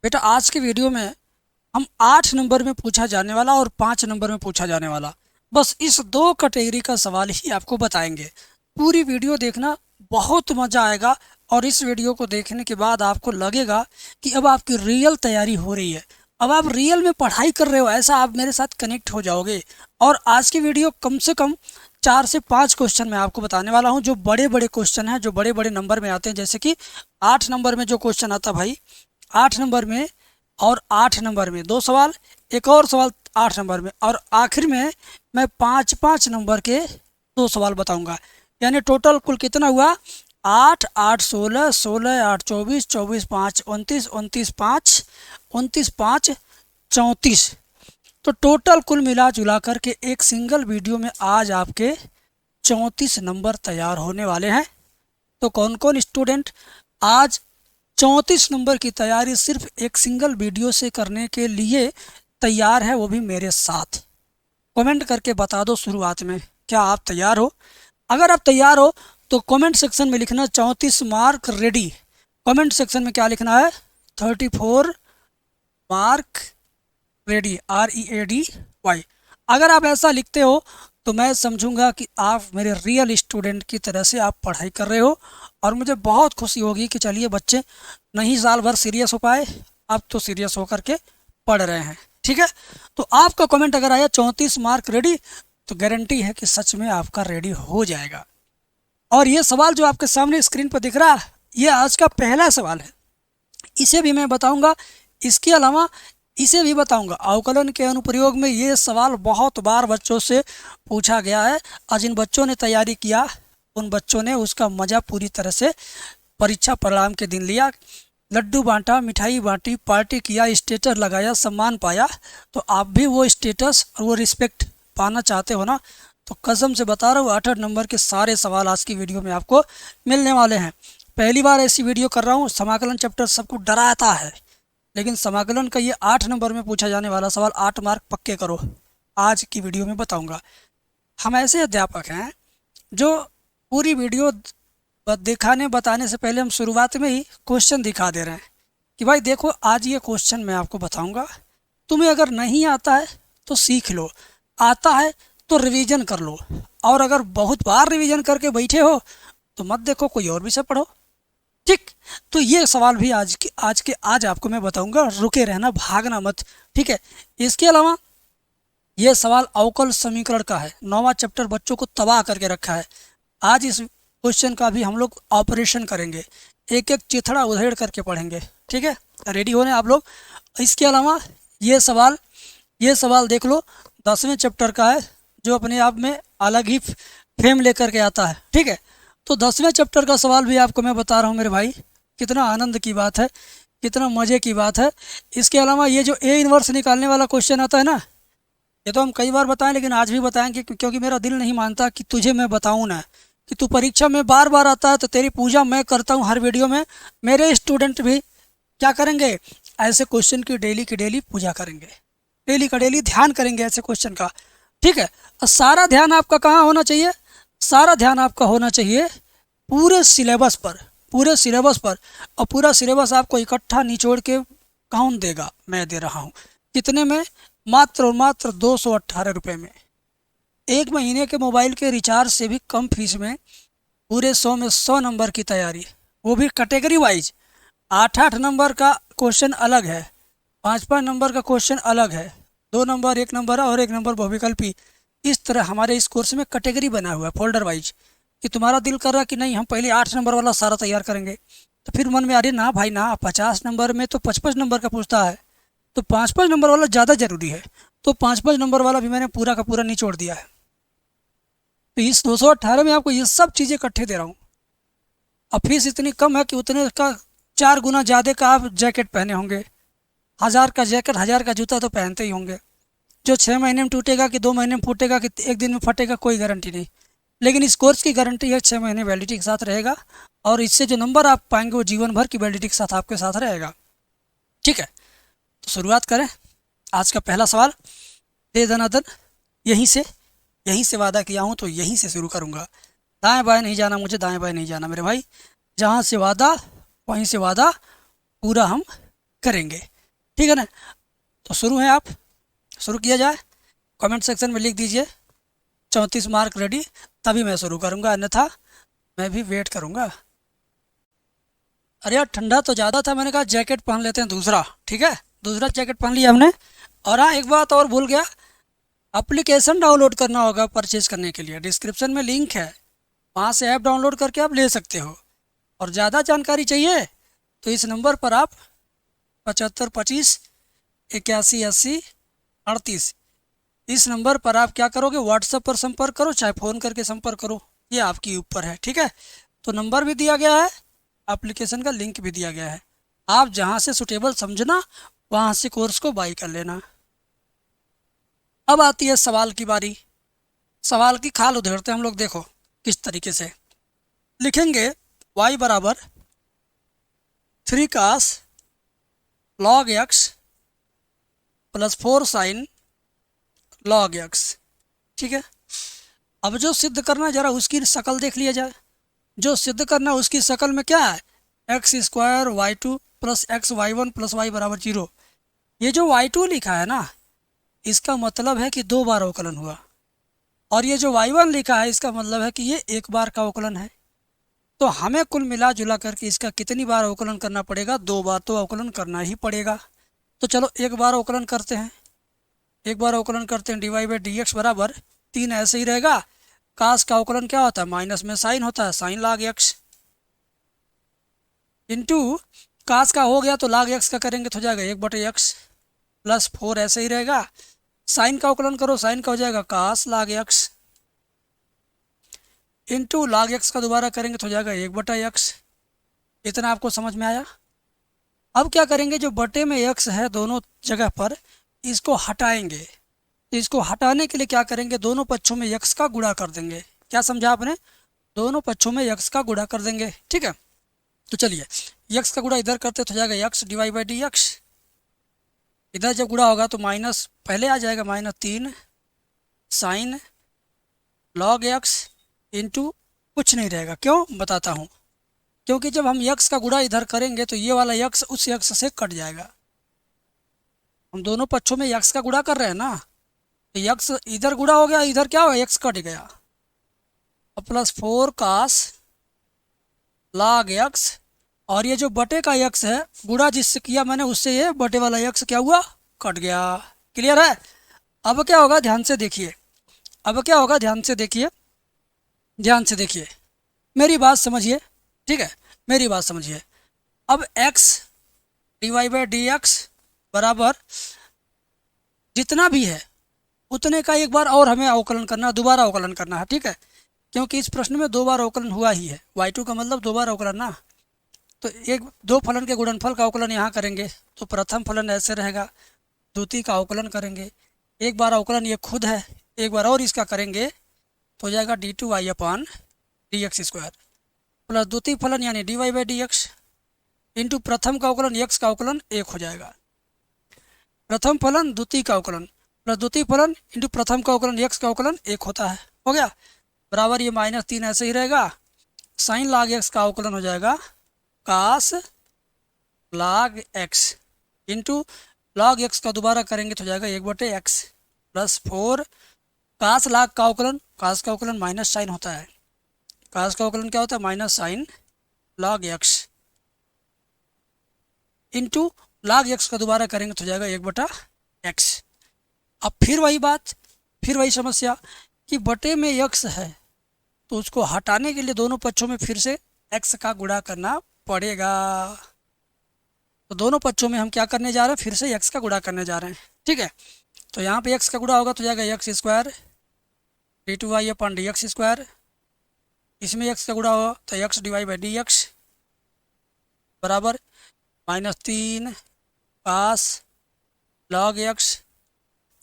बेटा आज के वीडियो में हम 8 नंबर में पूछा जाने वाला और 5 नंबर में पूछा जाने वाला बस इस दो कैटेगरी का सवाल ही आपको बताएंगे। पूरी वीडियो देखना, बहुत मज़ा आएगा। और इस वीडियो को देखने के बाद आपको लगेगा कि अब आपकी रियल तैयारी हो रही है, अब आप रियल में पढ़ाई कर रहे हो, ऐसा आप मेरे साथ कनेक्ट हो जाओगे। और आज की वीडियो कम से कम 4 से 5 क्वेश्चन मैं आपको बताने वाला हूं, जो बड़े बड़े क्वेश्चन हैं, जो बड़े बड़े नंबर में आते हैं। जैसे कि 8 नंबर में जो क्वेश्चन आता भाई, 8 नंबर में और 8 नंबर में 2 सवाल, एक और सवाल 8 नंबर में, और आखिर में मैं 5 5 नंबर के 2 सवाल बताऊंगा। यानी टोटल कुल कितना हुआ? 8 8 16, 16 8 24, 24 5 29, 29 5 29 5 34। तो टोटल कुल मिला जुला कर के एक सिंगल वीडियो में आज आपके 34 नंबर तैयार होने वाले हैं। तो कौन कौन स्टूडेंट आज 34 नंबर की तैयारी सिर्फ एक सिंगल वीडियो से करने के लिए तैयार है, वो भी मेरे साथ? कमेंट करके बता दो शुरुआत में, क्या आप तैयार हो? अगर आप तैयार हो तो कमेंट सेक्शन में लिखना 34 मार्क रेडी। कमेंट सेक्शन में क्या लिखना है? 34 मार्क रेडी, READY। अगर आप ऐसा लिखते हो तो मैं समझूंगा कि आप मेरे रियल स्टूडेंट की तरह से आप पढ़ाई कर रहे हो, और मुझे बहुत खुशी होगी कि चलिए बच्चे नहीं साल भर सीरियस हो पाए, अब तो सीरियस होकर के पढ़ रहे हैं। ठीक है, तो आपका कमेंट अगर आया 34 मार्क रेडी, तो गारंटी है कि सच में आपका रेडी हो जाएगा। और ये सवाल जो आपके सामने स्क्रीन पर दिख रहा है, ये आज का पहला सवाल है। इसे भी मैं बताऊंगा, इसके अलावा इसे भी बताऊंगा। अवकलन के अनुप्रयोग में ये सवाल बहुत बार बच्चों से पूछा गया है, और जिन बच्चों ने तैयारी किया उन बच्चों ने उसका मज़ा पूरी तरह से परीक्षा परिणाम के दिन लिया। लड्डू बांटा, मिठाई बांटी, पार्टी किया, स्टेटस लगाया, सम्मान पाया। तो आप भी वो स्टेटस और वो रिस्पेक्ट पाना चाहते हो ना? तो कसम से बता रहा हूँ 8 नंबर के सारे सवाल आज की वीडियो में आपको मिलने वाले हैं। पहली बार ऐसी वीडियो कर रहा हूँ। समाकलन चैप्टर सबको डराता है, लेकिन समाकलन का ये 8 नंबर में पूछा जाने वाला सवाल 8 मार्क पक्के करो, आज की वीडियो में बताऊंगा। हम ऐसे अध्यापक हैं जो पूरी वीडियो दिखाने बताने से पहले हम शुरुआत में ही क्वेश्चन दिखा दे रहे हैं कि भाई देखो आज ये क्वेश्चन मैं आपको बताऊंगा, तुम्हें अगर नहीं आता है तो सीख लो, आता है तो रिवीजन कर लो, और अगर बहुत बार रिवीजन करके बैठे हो तो मत देखो, कोई और विषय पढ़ो। ठीक, तो ये सवाल भी आज आपको मैं बताऊंगा, रुके रहना, भागना मत। ठीक है, इसके अलावा ये सवाल अवकल समीकरण का है, 9वां चैप्टर बच्चों को तबाह करके रखा है। आज इस क्वेश्चन का भी हम लोग ऑपरेशन करेंगे, एक एक चिथड़ा उधेड़ करके पढ़ेंगे। ठीक है, रेडी हो रहे हैं आप लोग? इसके अलावा ये सवाल देख लो, 10वें चैप्टर का है, जो अपने आप में अलग ही फेम लेकर के आता है। ठीक है, तो 10वें चैप्टर का सवाल भी आपको मैं बता रहा हूँ मेरे भाई। कितना आनंद की बात है, कितना मज़े की बात है। इसके अलावा ये जो ए इन्वर्स निकालने वाला क्वेश्चन आता है ना, ये तो हम कई बार बताएं, लेकिन आज भी बताएंगे, क्योंकि मेरा दिल नहीं मानता कि तुझे मैं बताऊं ना, कि तू परीक्षा में बार बार आता है, तो तेरी पूजा मैं करता हूं हर वीडियो में। मेरे स्टूडेंट भी क्या करेंगे? ऐसे क्वेश्चन की डेली पूजा करेंगे, डेली का डेली ध्यान करेंगे ऐसे क्वेश्चन का। ठीक है, और सारा ध्यान आपका कहाँ होना चाहिए? सारा ध्यान आपका होना चाहिए पूरे सिलेबस पर, पूरे सिलेबस पर। और पूरा सिलेबस आपको इकट्ठा निचोड़ के कौन देगा? मैं दे रहा हूँ। कितने में? मात्र और मात्र 218 रुपये में। एक महीने के मोबाइल के रिचार्ज से भी कम फीस में पूरे 100 में 100 नंबर की तैयारी, वो भी कैटेगरी वाइज। 8 8 नंबर का क्वेश्चन अलग है, 5 5 नंबर का क्वेश्चन अलग है, 2 नंबर 1 नंबर और 1 नंबर बहुविकल्पी। इस तरह हमारे इस कोर्स में कैटेगरी बना हुआ है फोल्डर वाइज, कि तुम्हारा दिल कर रहा कि नहीं हम पहले 8 नंबर वाला सारा तैयार करेंगे, तो फिर मन में, अरे ना भाई ना, 50 नंबर में तो 55 नंबर का पूछता है, तो 5 5 नंबर वाला ज़्यादा ज़रूरी है। तो 5 5 नंबर वाला भी मैंने पूरा का पूरा निचोड़ दिया है। तो इस 218 में आपको ये सब चीज़ें इकट्ठे दे रहा हूँ। अब फीस इतनी कम है कि उतने का 4 गुना ज़्यादा का आप जैकेट पहने होंगे। 1000 का जैकेट, 1000 का जूता तो पहनते ही होंगे। जो 6 महीने में टूटेगा कि 2 महीने में फूटेगा कि 1 दिन में फटेगा, कोई गारंटी नहीं। लेकिन इस कोर्स की गारंटी है 6 महीने वैलिडिटी के साथ रहेगा, और इससे जो नंबर आप पाएंगे वो जीवन भर की वैलिडिटी के साथ आपके साथ रहेगा। ठीक है, तो शुरुआत करें। आज का पहला सवाल दे दनादन, यहीं से वादा किया हूँ तो यहीं से शुरू करूँगा। दाएं बाएं नहीं जाना मुझे, दाएं बाएं नहीं जाना मेरे भाई। जहाँ से वादा वहीं से वादा पूरा हम करेंगे। ठीक है ना। तो शुरू है, आप शुरू किया जाए। कमेंट सेक्शन में लिख दीजिए 34 मार्क रेडी, तभी मैं शुरू करूँगा, अन्यथा मैं भी वेट करूँगा। अरे यार ठंडा तो ज़्यादा था, मैंने कहा जैकेट पहन लेते हैं दूसरा, ठीक है। दूसरा जैकेट पहन लिया हमने। और हाँ, एक बात और भूल गया, एप्लीकेशन डाउनलोड करना होगा परचेज़ करने के लिए। डिस्क्रिप्शन में लिंक है, वहाँ से ऐप डाउनलोड करके आप ले सकते हो। और ज़्यादा जानकारी चाहिए तो इस नंबर पर आप 7525 81 80 38, इस नंबर पर आप क्या करोगे, व्हाट्सएप पर संपर्क करो, चाहे फ़ोन करके संपर्क करो, ये आपके ऊपर है, ठीक है। तो नंबर भी दिया गया है, एप्लीकेशन का लिंक भी दिया गया है। आप जहाँ से सुटेबल समझना वहाँ से कोर्स को बाई कर लेना। अब आती है सवाल की बारी। सवाल की खाल उधेड़ते हम लोग, देखो किस तरीके से लिखेंगे। y बराबर 3 cos log x plus 4 sin log x, ठीक है। अब जो सिद्ध करना है जरा उसकी शक्ल देख लिया जाए। जो सिद्ध करना है उसकी शक्ल में क्या है, x square y two plus x y one plus y बराबर 0। ये जो y2 लिखा है ना, इसका मतलब है कि 2 बार अवकलन हुआ। और ये जो y1 लिखा है इसका मतलब है कि ये 1 बार का अवकलन है। तो हमें कुल मिला जुला करके इसका कितनी बार अवकलन करना पड़ेगा, 2 बार तो अवकलन करना ही पड़ेगा। तो चलो 1 बार अवकलन करते हैं। 1 बार अवकलन करते हैं, d Y by D x बराबर 3 ऐसे ही रहेगा। कास का अवकलन क्या होता है, माइनस में साइन होता है, साइन लाग एक्स इंटू कास का हो गया तो लाग एक्स का करेंगे तो हो जाएगा 1/x प्लस 4 ऐसे ही रहेगा। साइन का अवकलन करो, साइन का हो जाएगा कास लाग एक्स इंटू लाग एक्स का दोबारा करेंगे तो हो जाएगा 1/x। इतना आपको समझ में आया। अब क्या करेंगे, जो बटे में x है दोनों जगह पर, इसको हटाएंगे। तो इसको हटाने के लिए क्या करेंगे, दोनों पक्षों में x का गुणा कर देंगे। क्या समझा आपने, दोनों पक्षों में x का गुणा कर देंगे, ठीक है। तो चलिए x का गुणा इधर करते तो जाएगा x d Y by D x. इधर जब गुणा होगा तो माइनस पहले आ जाएगा, -3 साइन लॉग एक्स इंटू कुछ नहीं रहेगा। क्यों, बताता हूँ। क्योंकि जब हम x का गुणा इधर करेंगे तो ये वाला x उस x से कट जाएगा। हम दोनों पक्षों में x का गुणा कर रहे हैं ना, तो x इधर गुणा हो गया, इधर क्या हुआ, x कट गया। अब प्लस 4 कास लाग x, और ये जो बटे का x है गुणा जिससे किया मैंने, उससे ये बटे वाला x क्या हुआ, कट गया। क्लियर है। अब क्या होगा, ध्यान से देखिए। अब क्या होगा, ध्यान से देखिए, ध्यान से देखिए, मेरी बात समझिए, ठीक है, मेरी बात समझिए। अब x d Y by D x बराबर जितना भी है उतने का एक बार और हमें अवकलन करना, दोबारा अवकलन करना है, ठीक है। क्योंकि इस प्रश्न में 2 बार अवकलन हुआ ही है, y2 का मतलब 2 बार अवकलन ना। तो दो फलन के गुणनफल का अवकलन यहाँ करेंगे तो प्रथम फलन ऐसे रहेगा, द्वितीय का अवकलन करेंगे, एक बार अवकलन ये खुद है, एक बार और इसका करेंगे तो हो जाएगा d2y upon d x square plus द्वितीय फलन यानी dy by D x into प्रथम का अवकलन x का अवकलन 1 हो जाएगा। प्रथम फलन द्वितीय का अवकलन प्लस द्वितीय फलन इंटू प्रथम का अवकलन x का अवकलन 1 होता है, हो गया। बराबर ये -3 ऐसे ही रहेगा। साइन लाग एक्स का अवकलन हो जाएगा कास लाग एक्स इंटू लॉग एक्स का दोबारा करेंगे तो हो जाएगा 1/x प्लस 4 कास लाग का अवकलन, कास का अवकलन माइनस साइन होता है, कास का अवकलन क्या होता है, minus sign log x into log x का दोबारा करेंगे तो हो जाएगा 1/x। अब फिर वही बात, फिर वही समस्या कि बटे में x है तो उसको हटाने के लिए दोनों पक्षों में फिर से x का गुणा करना पड़ेगा। तो दोनों पक्षों में हम क्या करने जा रहे हैं, फिर से x का गुणा करने जा रहे हैं, ठीक है। तो यहाँ पे x का गुणा होगा तो जाएगा x square d2y upon d x square, इसमें x का गुणा होगा तो x d Y by D x बराबर -3 कास लॉग x,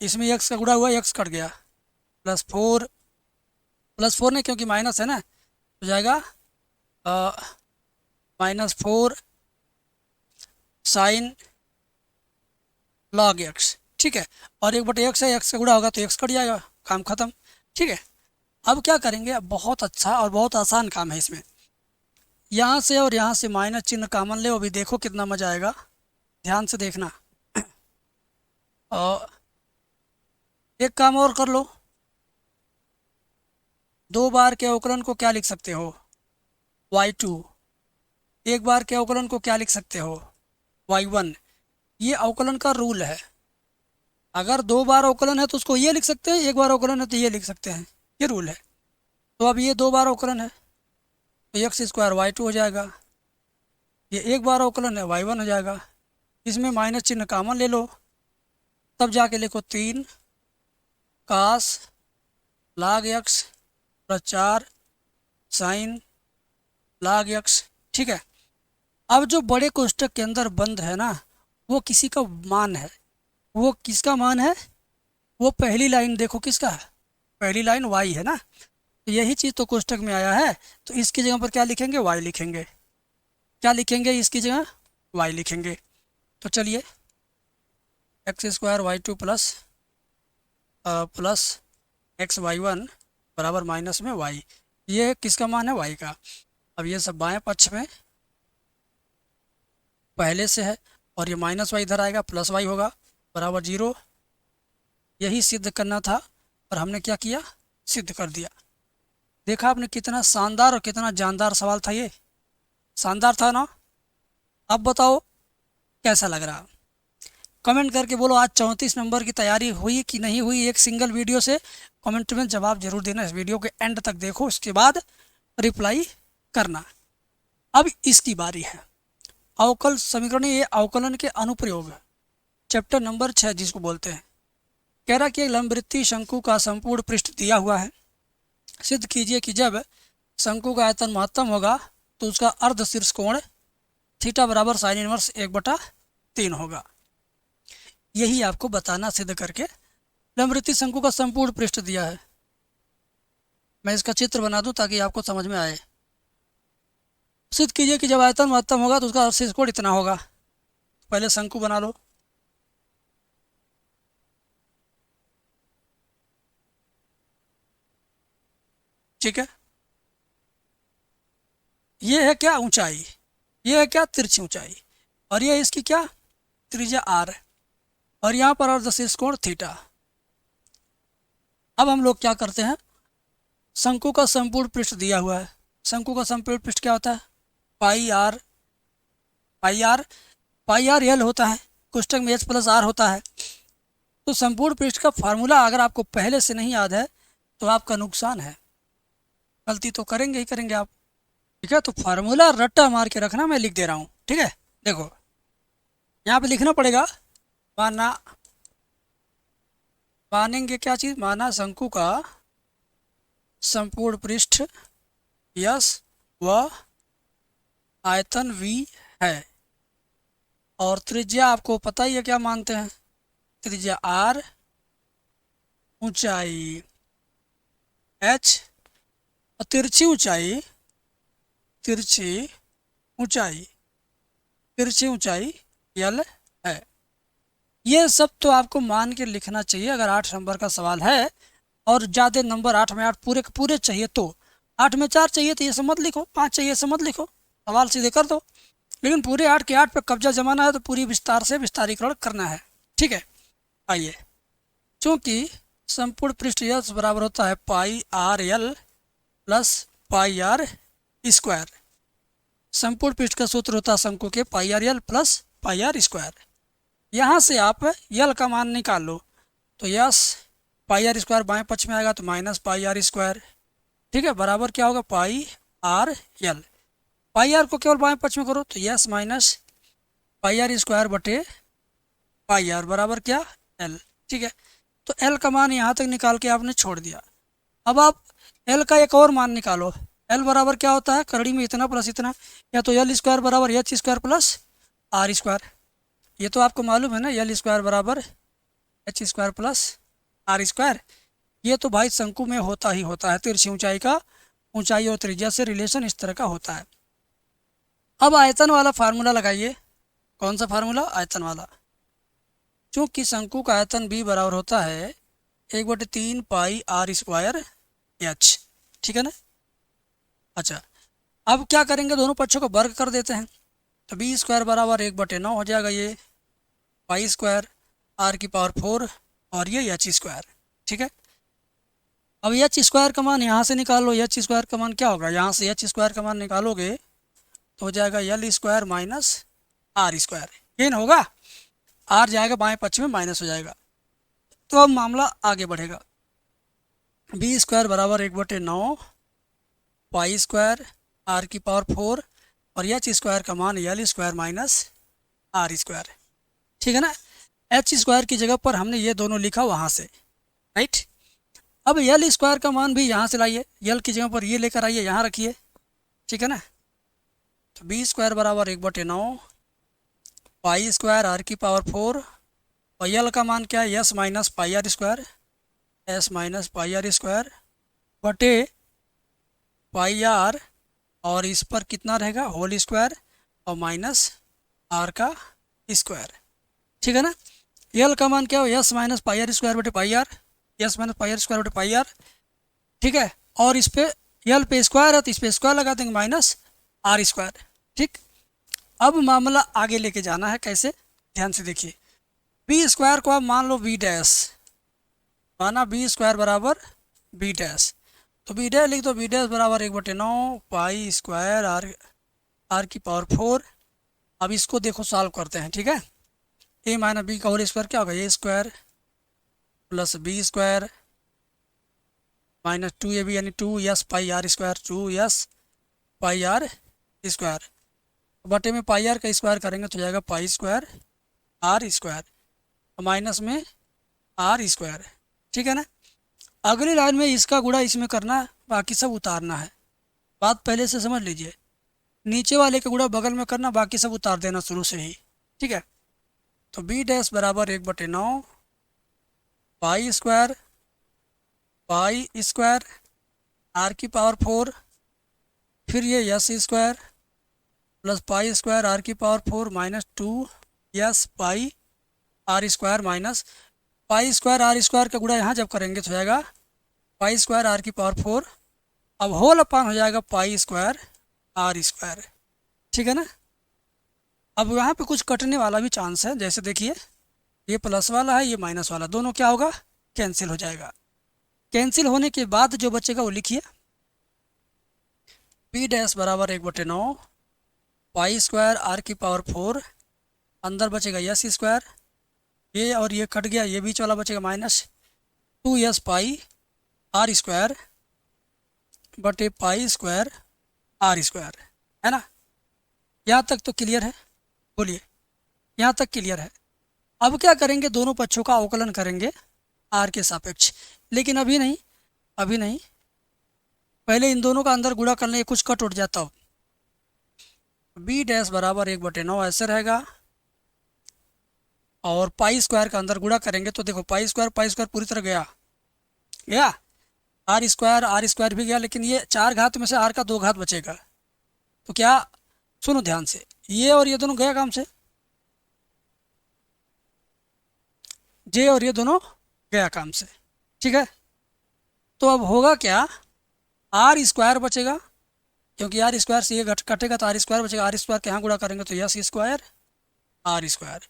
इसमें x का गुणा हुआ, x कट गया, प्लस 4 नहीं क्योंकि माइनस है ना, हो जाएगा -4 साइन लॉग एक्स, ठीक है। और 1/x है, x का गुणा होगा तो x कट जाएगा, काम खत्म, ठीक है। अब क्या करेंगे, अब बहुत अच्छा और बहुत आसान काम है इसमें। यहाँ से और यहाँ से माइनस चिन्ह कॉमन ले, अभी देखो कितना मजा आएगा, ध्यान से देखना। और एक काम और कर लो, 2 बार के अवकलन को क्या लिख सकते हो, y2। एक बार के अवकलन को क्या लिख सकते हो, y1। ये अवकलन का रूल है। अगर 2 बार अवकलन है तो उसको ये लिख सकते हैं, एक बार अवकलन है तो ये लिख सकते हैं, ये रूल है। तो अब ये 2 बार अवकलन है तो एक्स स्क्वायर y2 हो जाएगा, ये एक बार अवकलन है y1 हो जाएगा। इसमें माइनस चिन्ह कॉमन ले लो, तब जाके लिखो 3 cos log x plus 4 sine log x। ठीक है। अब जो बड़े कोष्टक के अंदर बंद है ना, वो किसी का मान है। वो किसका मान है, वो पहली लाइन देखो किसका है, पहली लाइन y है ना। तो यही चीज़ तो कोष्टक में आया है, तो इसकी जगह पर क्या लिखेंगे, y लिखेंगे। क्या लिखेंगे, इसकी जगह y लिखेंगे। तो चलिए x square y2 plus x y1 बराबर माइनस में y, ये किसका मान है, y का। अब ये सब बाएं पक्ष में पहले से है, और ये माइनस y इधर आएगा, प्लस y होगा बराबर 0। यही सिद्ध करना था और हमने क्या किया, सिद्ध कर दिया। देखा आपने, कितना शानदार और कितना जानदार सवाल था ये, शानदार था ना। अब बताओ कैसा लग रहा, कमेंट करके बोलो। आज 34 नंबर की तैयारी हुई कि नहीं हुई, एक सिंगल वीडियो से कमेंट में जवाब जरूर देना। इस वीडियो के एंड तक देखो, उसके बाद रिप्लाई करना। अब इसकी बारी है, अवकल समीकरण, ये अवकलन के अनुप्रयोग, चैप्टर नंबर 6 जिसको बोलते हैं। कह रहा कि एक लंबवृत्तीय शंकु का संपूर्ण पृष्ठ दिया हुआ है। सिद्ध कीजिए कि जब शंकु का आयतन महत्तम होगा तो उसका अर्ध शीर्ष कोण थीटा बराबर साइन इनवर्स 1/3 होगा। यही आपको बताना सिद्ध करके। लंबवृत्तीय शंकु का संपूर्ण पृष्ठ दिया है, मैं इसका चित्र बना दूं ताकि आपको समझ में आए। सिद्ध कीजिए कि जब आयतन महत्तम होगा तो उसका अर्ध शीर्ष कोण इतना होगा। पहले शंकु बना लो, ठीक है। ये है क्या, ऊंचाई, ये है क्या, तिरछी ऊंचाई, और ये इसकी क्या, त्रिज्या r, और यहाँ पर अर्ध शीर्ष कोण थीटा। अब हम लोग क्या करते हैं, शंकु का संपूर्ण पृष्ठ दिया हुआ है। शंकु का संपूर्ण पृष्ठ क्या होता है, पाई आर एल होता है, कोष्टक में h प्लस r होता है। तो संपूर्ण पृष्ठ का फार्मूला अगर आपको पहले से नहीं याद है तो आपका नुकसान है, गलती तो करेंगे ही करेंगे आप, ठीक है। तो फार्मूला रट्टा मार के रखना, मैं लिख दे रहा हूँ, ठीक है। देखो यहाँ पे लिखना पड़ेगा, मानेंगे क्या चीज़, माना शंकु का संपूर्ण पृष्ठ यस व आयतन v है, और त्रिज्या आपको पता ही है क्या मानते हैं, त्रिज्या r, ऊंचाई h, और तिरछी ऊंचाई l है। ये सब तो आपको मान के लिखना चाहिए अगर 8 नंबर का सवाल है, और ज़्यादा नंबर 8 में 8 पूरे के पूरे चाहिए तो। 8 में 4 चाहिए तो ये सब मत लिखो, 5 चाहिए सब मत लिखो, सवाल सीधे कर दो। लेकिन पूरे 8 के 8 पे कब्जा जमाना है तो पूरी विस्तार से विस्तारीकरण करना है, ठीक है। आइए, चूँकि संपूर्ण पृष्ठ यस बराबर होता है pi r l plus pi r square. संपूर्ण पृष्ठ का सूत्र होता है शंकु के pi r l plus pi r square. यहाँ से आप यल का मान निकाल लो, तो यस पाई आर स्क्वायर बाएँ पक्ष में आएगा तो माइनस पाई आर स्क्वायर, ठीक है, बराबर क्या होगा, pi r l. Pi r को केवल बाएँ पक्ष में करो तो s minus pi r square बटे पाई आर बराबर क्या, एल, ठीक है। तो एल का मान यहाँ तक निकाल के आपने छोड़ दिया। अब आप एल का एक और मान निकालो, एल बराबर क्या होता है, करड़ी में इतना प्लस इतना, या तो एल स्क्वायर बराबर h square plus r square. ये तो आपको मालूम है ना, एल स्क्वायर बराबर h square plus r square. ये तो भाई शंकु में होता ही होता है, तिरछी ऊंचाई का ऊंचाई और त्रिज्या से रिलेशन इस तरह का होता है। अब आयतन वाला फार्मूला लगाइए। कौन सा फार्मूला, आयतन वाला। चूँकि शंकु का आयतन b बराबर होता है 1/3 पाई आर स्क्वायर एच, ठीक है ना। अच्छा, अब क्या करेंगे, दोनों पक्षों को वर्ग कर देते हैं, तो b स्क्वायर बराबर 1/9 हो जाएगा, ये पाई स्क्वायर आर की पावर 4 और ये एच स्क्वायर। ठीक है, अब एच स्क्वायर का मान यहाँ से निकालो। एच स्क्वायर का मान क्या होगा, यहाँ से एच स्क्वायर का मान निकालोगे तो हो जाएगा l square minus r square. ये ना होगा, आर जाएगा बाएं पक्ष में, माइनस हो जाएगा। तो अब मामला आगे बढ़ेगा। बी स्क्वायर बराबर 1/9 पाई स्क्वायर आर की पावर 4 और एच स्क्वायर का मान l square minus r square. ठीक है ना, एच स्क्वायर की जगह पर हमने ये दोनों लिखा वहाँ से, राइट। अब एल स्क्वायर का मान भी यहाँ से लाइए, एल की जगह पर ये लेकर आइए, यहाँ रखिए। ठीक है ना, तो बी स्क्वायर बराबर 1/9 पाई स्क्वायर आर की पावर 4 और एल का मान क्या है, S minus pi r square, S minus pi r square बटे पाई आर, और इस पर कितना रहेगा, होल स्क्वायर और माइनस आर का स्क्वायर। ठीक है ना, एल का मान क्या हो, S minus pi r square बटे pi r, S minus pi r square बटे पाई आर। ठीक है, और इस पे एल पे स्क्वायर है तो इस पे स्क्वायर लगा देंगे, माइनस आर स्क्वायर। ठीक, अब मामला आगे लेके जाना है, कैसे, ध्यान से देखिए। बी स्क्वायर को आप मान लो बी डैश, माना बी स्क्वायर बराबर बी डैश, तो बी डैश लिख दो, बी डैश बराबर 1/9 पाई स्क्वायर आर की पावर 4। अब इसको देखो सॉल्व करते हैं। ठीक है, ए माइनस बी का होल स्क्वायर क्या होगा, A square plus B square minus 2ab यानी 2s pi r square, 2s pi r square बटे में पाई आर का स्क्वायर करेंगे तो जाएगा pi square r square, minus में आर स्क्वायर। ठीक है ना, अगली लाइन में इसका गुणा इसमें करना है, बाकी सब उतारना है। बात पहले से समझ लीजिए, नीचे वाले का गुणा बगल में करना, बाकी सब उतार देना शुरू से ही। ठीक है, तो बी डैश बराबर 1/9 पाई स्क्वायर आर की पावर 4, फिर ये S square plus pi square r की power 4 minus 2s pi r square, minus pi square r square का गुणा यहाँ जब करेंगे तो जाएगा पाई स्क्वायर आर की पावर 4, अब होल अपान हो जाएगा पाई स्क्वायर आर स्क्वायर। ठीक है ना, अब यहाँ पे कुछ कटने वाला भी चांस है, जैसे देखिए ये प्लस वाला है, ये माइनस वाला, दोनों क्या होगा, कैंसिल हो जाएगा। कैंसिल होने के बाद जो बचेगा वो लिखिए, बी डैश बराबर 1/9 पाई स्क्वायर आर की पावर 4, अंदर बचेगा एस स्क्वायर, ये और ये कट गया, ये बीच वाला बचेगा minus 2s pi r square बटे पाई स्क्वायर आर स्क्वायर। है ना, यहाँ तक तो क्लियर है, बोलिए, यहाँ तक क्लियर है। अब क्या करेंगे, दोनों पक्षों का अवकलन करेंगे आर के सापेक्ष, लेकिन अभी नहीं, अभी नहीं, पहले इन दोनों का अंदर गुणा करने कुछ कट उठ जाता हो। बी डैश बराबर 1/9 ऐसे रहेगा, और पाई स्क्वायर का अंदर गुणा करेंगे तो देखो पाई स्क्वायर पूरी तरह गया, आर स्क्वायर भी गया, लेकिन ये 4 घात में से आर का 2 घात बचेगा। तो क्या, सुनो ध्यान से, ये और ये दोनों गया काम से, जे और ये दोनों गया काम से। ठीक है, तो अब होगा क्या, आर स्क्वायर बचेगा, क्योंकि आर स्क्वायर से ये कटेगा तो आर स्क्वायर बचेगा, आर स्क्वायर के यहाँ गुणा करेंगे तो एस स्क्वायर आर स्क्वायर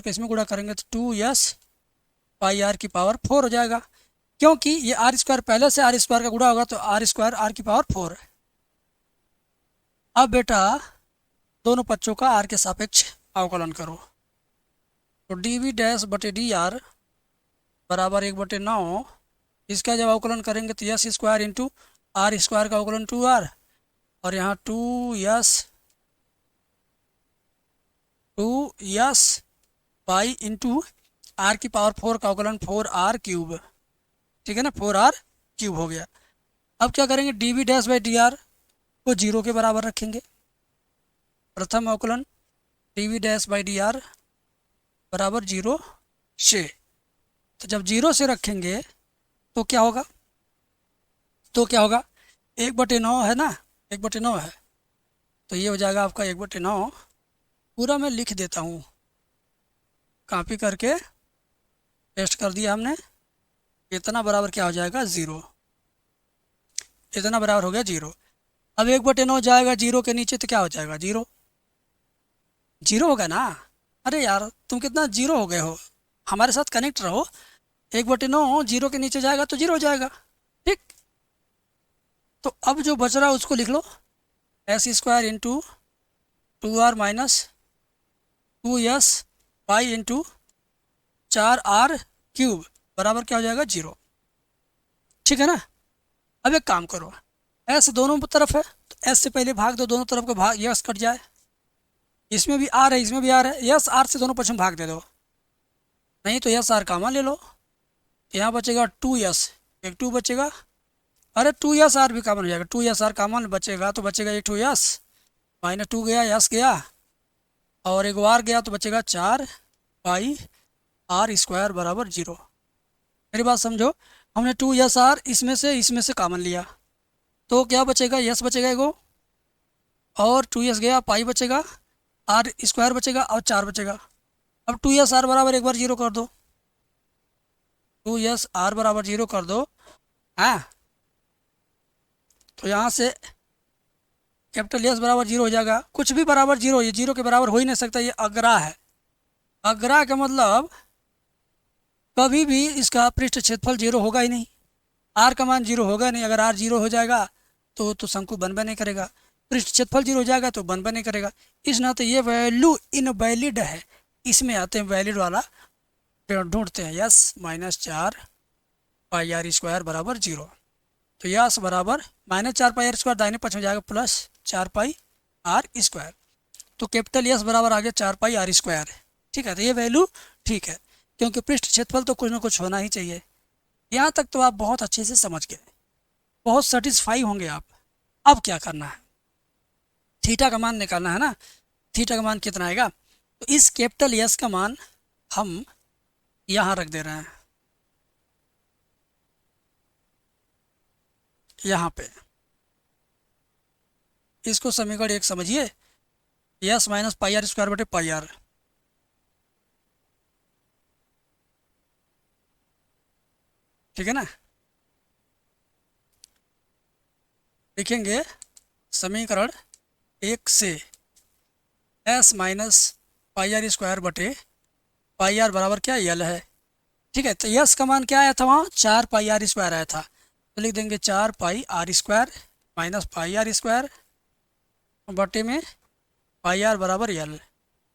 के इसमें गुणा करेंगे तो 2s पाई आर की पावर 4 हो जाएगा, क्योंकि ये आर स्क्वायर पहले से आर स्क्वायर का गुणा होगा तो आर स्क्वायर आर की पावर 4 है। अब बेटा दोनों पक्षों का आर के सापेक्ष अवकलन करो, तो डी वी डैश बटे डी आर बराबर 1/9, इसका जब अवकलन करेंगे तो s square into r square का अवकलन 2r, और यहाँ 2s पाई इंटू आर की पावर 4 का अवकलन 4r क्यूब। ठीक है ना, 4r क्यूब हो गया। अब क्या करेंगे, d v dash by d r को 0 के बराबर रखेंगे, प्रथम अवकलन d v dash by d r बराबर 0 से, तो जब 0 से रखेंगे तो क्या होगा, 1/9 है ना, 1/9 है, तो ये हो जाएगा आपका 1/9, पूरा मैं लिख देता हूँ, कॉपी करके पेस्ट कर दिया हमने, इतना बराबर क्या हो जाएगा 0, इतना बराबर हो गया 0। अब 1/9 जाएगा 0 के नीचे तो क्या हो जाएगा 0 होगा ना। अरे यार तुम कितना 0 हो गए हो, हमारे साथ कनेक्ट रहो। 1/9 जीरो के नीचे जाएगा तो जीरो हो जाएगा। ठीक, तो अब जो बच रहा है उसको लिख लो, S square into 2r minus 2s pi into 4r³ बराबर क्या हो जाएगा, 0। ठीक है ना। अब एक काम करो, एस दोनों तरफ है तो एस से पहले भाग दो, दोनों तरफ का भाग, यस कट जाए। इसमें भी आर है, इसमें भी आर है, यस आर से दोनों पक्ष में भाग दे दो, नहीं तो यस आर कॉमन ले लो। यहाँ बचेगा 2s, एक 2 बचेगा, अरे 2s आर भी कॉमन हो जाएगा, 2s आर कॉमन बचेगा तो बचेगा एक 2s, माइनस 2 गया, यस गया, और एक आर गया तो बचेगा 4πr² बराबर 0। मेरी बात समझो, हमने 2s आर इसमें से कॉमन लिया तो क्या बचेगा, यस बचेगा एगो, और 2s गया, पाई बचेगा, r² बचेगा और 4 बचेगा। अब 2s आर बराबर एक बार 0 कर दो, 2s आर बराबर 0 कर दो। हाँ, तो यहाँ से कैपिटल एस बराबर 0 हो जाएगा। कुछ भी बराबर 0, ये 0 के बराबर हो ही नहीं सकता, ये अग्रा है। अग्रा का मतलब कभी भी इसका पृष्ठ क्षेत्रफल 0 होगा ही नहीं, आर का मान 0 होगा नहीं। अगर आर 0 हो जाएगा तो शंकु बन नहीं करेगा, पृष्ठ क्षेत्रफल 0 हो जाएगा तो बन नहीं करेगा। इस नाते ये वैल्यू इनवैलिड है। इसमें आते हैं वैलिड वाला, ढूंढते हैं, यस माइनस 4πr² बराबर 0। तो यस बराबर माइनस 4πr² दाहिने पक्ष में जाएगा प्लस 4πr²। तो कैपिटल यस बराबर आ गया 4πr²। ठीक है, तो ये वैल्यू ठीक है, क्योंकि पृष्ठ क्षेत्रफल तो कुछ ना कुछ होना ही चाहिए। यहाँ तक तो आप बहुत अच्छे से समझ गए, बहुत सेटिस्फाई होंगे आप। अब क्या करना है, थीटा का मान निकालना है ना। थीटा का मान कितना आएगा, तो इस कैपिटल यस का मान हम यहाँ रख दे रहे हैं, यहाँ पे। इसको समीकरण 1 समझिए, यस माइनस πr² बटे πr। ठीक है ना, लिखेंगे समीकरण 1 से एस माइनस πr² बटे πr बराबर क्या, यल है। ठीक है, तो यस का मान क्या आया था वहाँ, 4πr² आया था, तो लिख देंगे 4πr² माइनस πr² बटे में πr बराबर यल।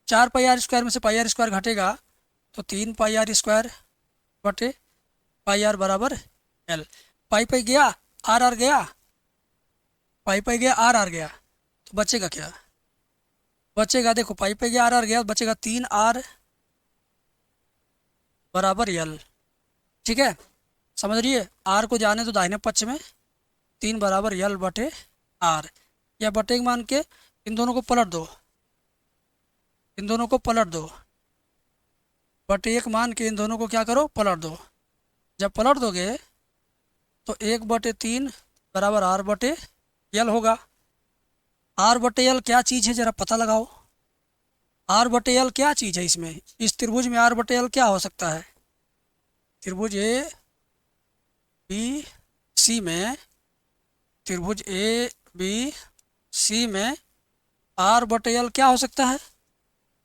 4πr² में से πr² घटेगा तो 3πr² बटे πr बराबर यल। पाई गया, आर गया, पाई गया, आर गया, तो बचेगा क्या, बचेगा देखो, पाई गया, आर गया, बचेगा 3r बराबर यल। ठीक है, समझ रही आर को जाने तो दाहिने पक्ष में, 3 बराबर यल बटे आर, या बटे मान के इन दोनों को पलट दो, इन दोनों को पलट दो, बटे 1 मान के इन दोनों को क्या करो, पलट दो। जब पलट दोगे तो 1/3 बराबर आर बटे यल होगा। आर बटे यल क्या चीज़ है, ज़रा पता लगाओ। आर बटे यल क्या चीज़ है इसमें, इस त्रिभुज में आर बटे यल क्या हो सकता है, त्रिभुज ए बी सी में, त्रिभुज ए बी सी में आर बटे यल क्या हो सकता है,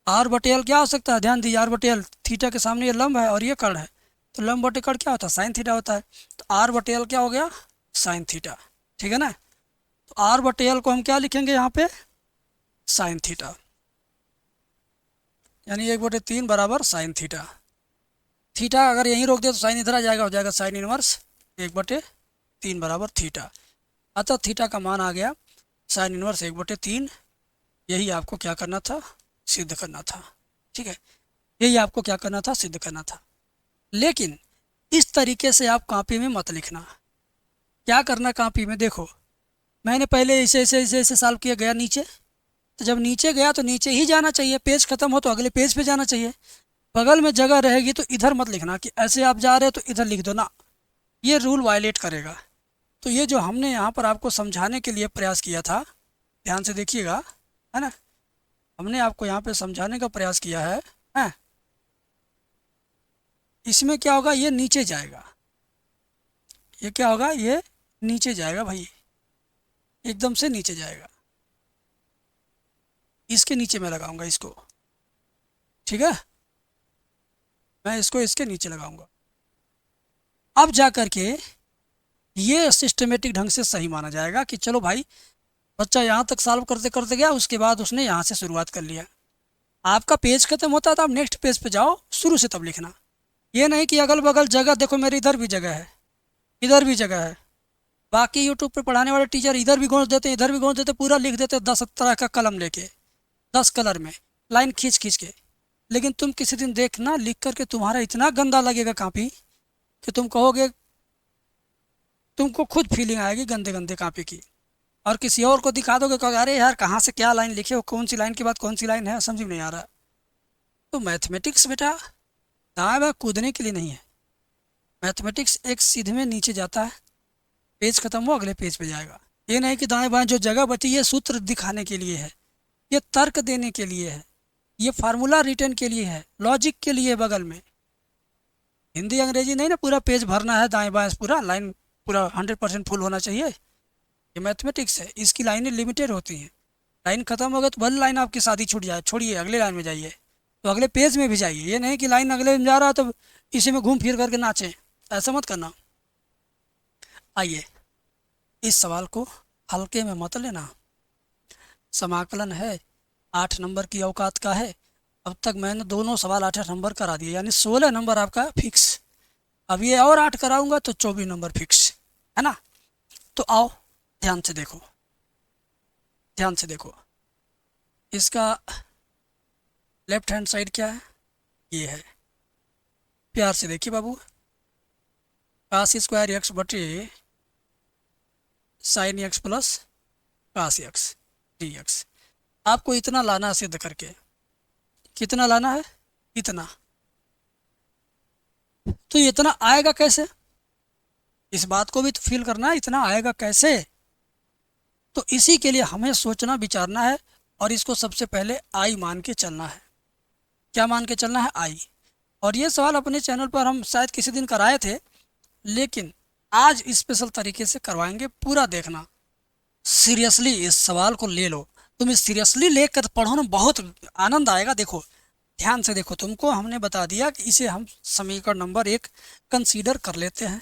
आर बटे यल क्या हो सकता है, ध्यान दीजिए, आर बटे यल थीटा के सामने ये लंब है और ये कर्ण है, तो लंब बटे कर्ण क्या होता है, साइन थीटा होता है। तो आर बटे यल क्या हो गया, साइन थीटा। ठीक है ना, तो आर बटे यल को हम क्या लिखेंगे यहाँ पे, साइन थीटा, यानी 1/3 बराबर साइन थीटा। थीटा अगर यहीं रोक दिया तो साइन इधर आ जाएगा, हो जाएगा साइन इनवर्स 1/3 बराबर थीटा। अतः थीटा का मान आ गया साइन इनवर्स 1/3। यही आपको क्या करना था, सिद्ध करना था। ठीक है, यही आपको क्या करना था, सिद्ध करना था। लेकिन इस तरीके से आप कॉपी में मत लिखना। क्या करना कॉपी में, देखो मैंने पहले ऐसे सॉल्व किया, गया नीचे, तो जब नीचे गया तो नीचे ही जाना चाहिए, पेज खत्म हो तो अगले पेज पे जाना चाहिए। बगल में जगह रहेगी तो इधर मत लिखना कि ऐसे आप जा रहे हो तो इधर लिख दो ना, ये रूल वायलेट करेगा। तो ये जो हमने यहाँ पर आपको समझाने के लिए प्रयास किया था, ध्यान से देखिएगा, है ना, हमने आपको यहाँ पे समझाने का प्रयास किया है? इसमें क्या होगा, ये नीचे जाएगा, ये क्या होगा, ये नीचे जाएगा भाई, एकदम से नीचे जाएगा। इसके नीचे मैं लगाऊंगा इसको, ठीक है। मैं इसको इसके नीचे लगाऊंगा। अब जा कर के ये सिस्टमेटिक ढंग से सही माना जाएगा कि चलो भाई बच्चा यहाँ तक सॉल्व करते करते गया, उसके बाद उसने यहाँ से शुरुआत कर लिया। आपका पेज खत्म होता है तो आप नेक्स्ट पेज पे जाओ, शुरू से तब लिखना। ये नहीं कि अगल बगल जगह देखो, मेरे इधर भी जगह है, इधर भी जगह है। बाकी यूट्यूब पे पढ़ाने वाले टीचर इधर भी गौंस देते हैं, इधर भी गौंस देते हैं, पूरा लिख देते हैं 10 तरह का कलम लेके, 10 कलर में लाइन खींच खींच के। लेकिन तुम किसी दिन देखना लिख करके तुम्हारा इतना गंदा लगेगा कापी कि तुम कहोगे, तुमको खुद फीलिंग आएगी गंदे गंदे कापी की। और किसी और को दिखा दोगे, कहोगे अरे यार कहाँ से क्या लाइन लिखे हो, कौन सी लाइन के बाद कौन सी लाइन है, समझ में नहीं आ रहा। तो मैथमेटिक्स बेटा दाएं बाएं कूदने के लिए नहीं है। मैथमेटिक्स एक सीधे में नीचे जाता है, पेज खत्म हो अगले पेज पे जाएगा। ये नहीं कि दाएं बाएं जो जगह बची ये सूत्र दिखाने के लिए है, ये तर्क देने के लिए है, ये फार्मूला रिटर्न के लिए है, लॉजिक के लिए बगल में। हिंदी अंग्रेजी नहीं ना पूरा पेज भरना है दाएं बाएं, पूरा लाइन पूरा 100% फुल होना चाहिए। ये मैथमेटिक्स है, इसकी लाइनें लिमिटेड होती हैं। लाइन खत्म हो गई तो भले लाइन आपकी शादी छूट जाए, छोड़िए अगले लाइन में जाइए, तो अगले पेज में भी जाइए। ये नहीं कि लाइन अगले में जा रहा है तो इसी में घूम फिर करके नाचें, ऐसा मत करना। आइए इस सवाल को हल्के में मत लेना। समाकलन है, 8 नंबर की औकात का है। अब तक मैंने दोनों सवाल 8 नंबर करा दिए, यानी 16 नंबर आपका फिक्स। अब ये और 8 कराऊंगा तो 24 नंबर फिक्स है ना। तो आओ ध्यान से देखो, ध्यान से देखो। इसका लेफ्ट हैंड साइड क्या है, ये है। प्यार से देखिए बाबू, कास स्क्वायर एक्स बटे sine x plus cos x d x. आपको इतना लाना है सिद्ध करके। कितना लाना है, इतना। तो ये इतना आएगा कैसे, इस बात को भी तो फील करना है, इतना आएगा कैसे। तो इसी के लिए हमें सोचना विचारना है और इसको सबसे पहले आई मान के चलना है। क्या मान के चलना है, आई। और ये सवाल अपने चैनल पर हम शायद किसी दिन कराए थे, लेकिन आज स्पेशल तरीके से करवाएंगे, पूरा देखना। सीरियसली इस सवाल को ले लो, तुम इस सीरियसली लेकर पढ़ो ना, बहुत आनंद आएगा। देखो ध्यान से देखो, तुमको हमने बता दिया कि इसे हम समीकरण नंबर 1 कंसीडर कर लेते हैं।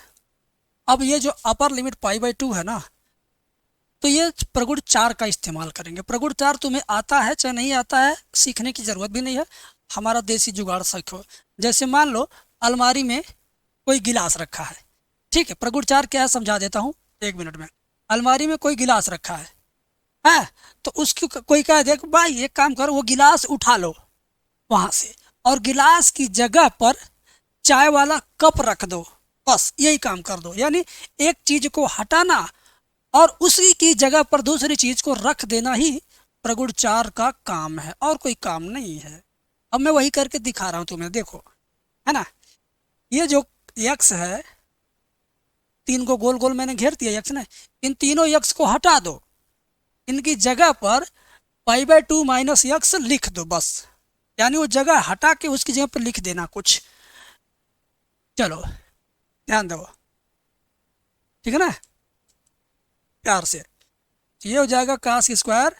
अब ये जो अपर लिमिट π/2 है ना, तो ये प्रगुण 4 का इस्तेमाल करेंगे। प्रगुण 4 तुम्हें आता है चाहे नहीं आता है, सीखने की ज़रूरत भी नहीं है, हमारा देसी जुगाड़ सीखो। जैसे मान लो अलमारी में कोई गिलास रखा है, ठीक है। प्रगुण 4 क्या है समझा देता हूँ 1 मिनट में। अलमारी में कोई गिलास रखा है तो उसकी कोई कह देख भाई एक काम करो, वो गिलास उठा लो वहाँ से और गिलास की जगह पर चाय वाला कप रख दो, बस यही काम कर दो। यानी एक चीज़ को हटाना और उसी की जगह पर दूसरी चीज़ को रख देना ही प्रगुण 4 का काम है, और कोई काम नहीं है। अब मैं वही करके दिखा रहा हूँ तुम्हें, देखो है ना। ये जो यक्स है, 3 को गोल गोल मैंने घेर दिया यक्स ने, इन तीनों यक्स को हटा दो, इनकी जगह पर π/2 माइनस यक्स लिख दो बस। यानी वो जगह हटा के उसकी जगह पर लिख देना कुछ। चलो ध्यान दो, ठीक है ना, प्यार से। ये हो जाएगा कास स्क्वायर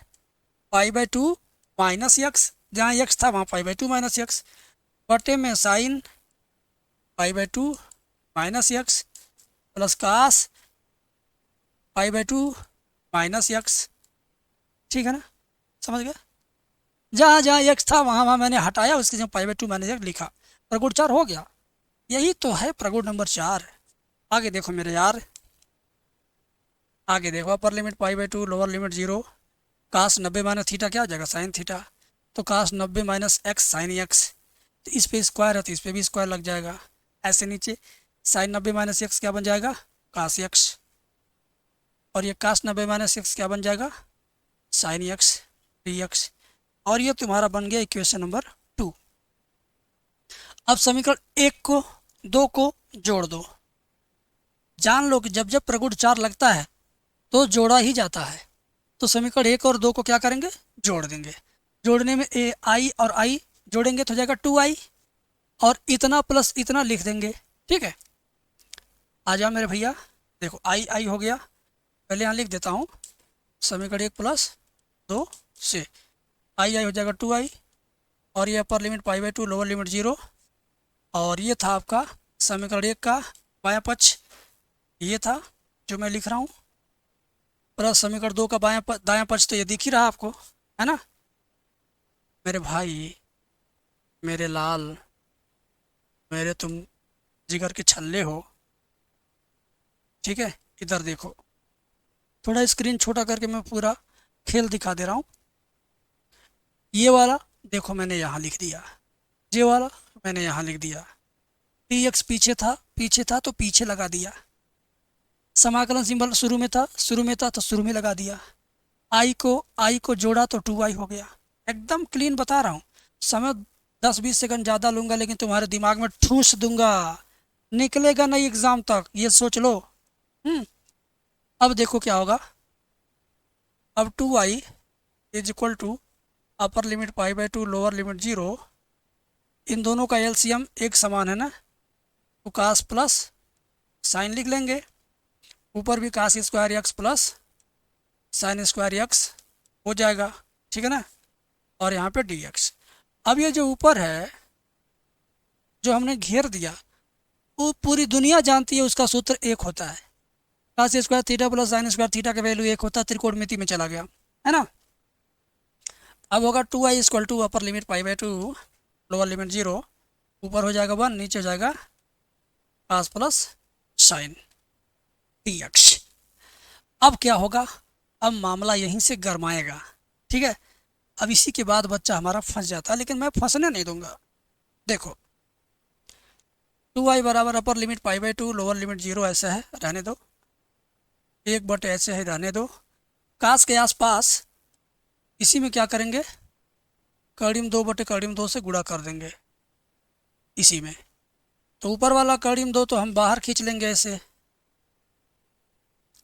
π/2 माइनस यक्स, जहाँ यक्स था वहाँ π/2 माइनस यक्स, बटे में sine π/2 minus x plus cos π/2 minus x. ठीक है ना, समझ गया। जहाँ जहाँ यक्स था वहाँ वहाँ मैंने हटाया, उसकी जगह π/2 माइनस यक्स लिखा, प्रगुण 4 हो गया। यही तो है प्रगुण नंबर 4। आगे देखो मेरे यार, आगे देखो। अपर लिमिट π/2 लोअर लिमिट 0, कास 90 माइनस थीटा क्या हो जाएगा साइन थीटा, तो कास 90 माइनस एक्स साइन एक्स। तो इस पे स्क्वायर है तो इस पे भी स्क्वायर लग जाएगा। ऐसे नीचे साइन 90 माइनस एक्स क्या बन जाएगा, कास एक्स, और ये कास 90 माइनस एक्स क्या बन जाएगा, साइन एक्स डी एक्स। और ये तुम्हारा बन गया इक्वेशन नंबर 2। अब समीकरण 1 को 2 को जोड़ दो। जान लो कि जब जब प्रगुण 4 लगता है तो जोड़ा ही जाता है। तो समीकरण 1 और 2 को क्या करेंगे, जोड़ देंगे। जोड़ने में आई और आई जोड़ेंगे तो हो जाएगा 2i, और इतना प्लस इतना लिख देंगे। ठीक है, आ जाओ मेरे भैया, देखो आई हो गया, पहले यहाँ लिख देता हूँ समीकरण 1 प्लस 2 से आई हो जाएगा 2i, और ये अपर लिमिट π/2 लोअर लिमिट 0, और ये था आपका समीकरण 1 का बायां पक्ष, ये था जो मैं लिख रहा हूँ, प्लस समीकरण 2 का दायां पक्ष, तो ये दिख ही रहा आपको, है ना मेरे भाई, मेरे लाल, मेरे तुम जिगर के छल्ले हो। ठीक है, इधर देखो, थोड़ा स्क्रीन छोटा करके मैं पूरा खेल दिखा दे रहा हूँ। ये वाला देखो मैंने यहाँ लिख दिया, ये वाला मैंने यहाँ लिख दिया, टी एक्स पीछे था तो पीछे लगा दिया, समाकलन सिंबल शुरू में था, तो शुरू में लगा दिया, आई को जोड़ा तो 2i हो गया। एकदम क्लीन बता रहा हूँ, समय 10-20 सेकंड ज़्यादा लूँगा लेकिन तुम्हारे दिमाग में ठूस दूंगा, निकलेगा नहीं एग्ज़ाम तक, ये सोच लो। अब देखो क्या होगा, अब 2i is equal to upper limit π/2 lower limit 0, इन दोनों का एलसीएम एक समान है ना, तो कास प्लस साइन लिख लेंगे, ऊपर भी cos square x plus sine square x हो जाएगा, ठीक है ना, और यहाँ पे dx। अब ये जो ऊपर है जो हमने घेर दिया, वो पूरी दुनिया जानती है उसका सूत्र एक होता है, cos square theta plus sine square theta का वैल्यू एक होता है, त्रिकोणमिति में चला गया, है ना। अब होगा 2i equal to upper limit π/2 lower limit 0, ऊपर हो जाएगा 1, नीचे हो जाएगा कास प्लस साइन dx। अब क्या होगा, अब मामला यहीं से गरमाएगा, ठीक है। अब इसी के बाद बच्चा हमारा फंस जाता है, लेकिन मैं फंसने नहीं दूंगा। देखो 2i बराबर अपर लिमिट π/2 लोअर लिमिट 0 ऐसा है, रहने दो, 1/, ऐसे है रहने दो, कास के आसपास इसी में क्या करेंगे, कड़ीम 2/2 से गुणा कर देंगे इसी में, तो ऊपर वाला कड़ीम 2 तो हम बाहर खींच लेंगे ऐसे,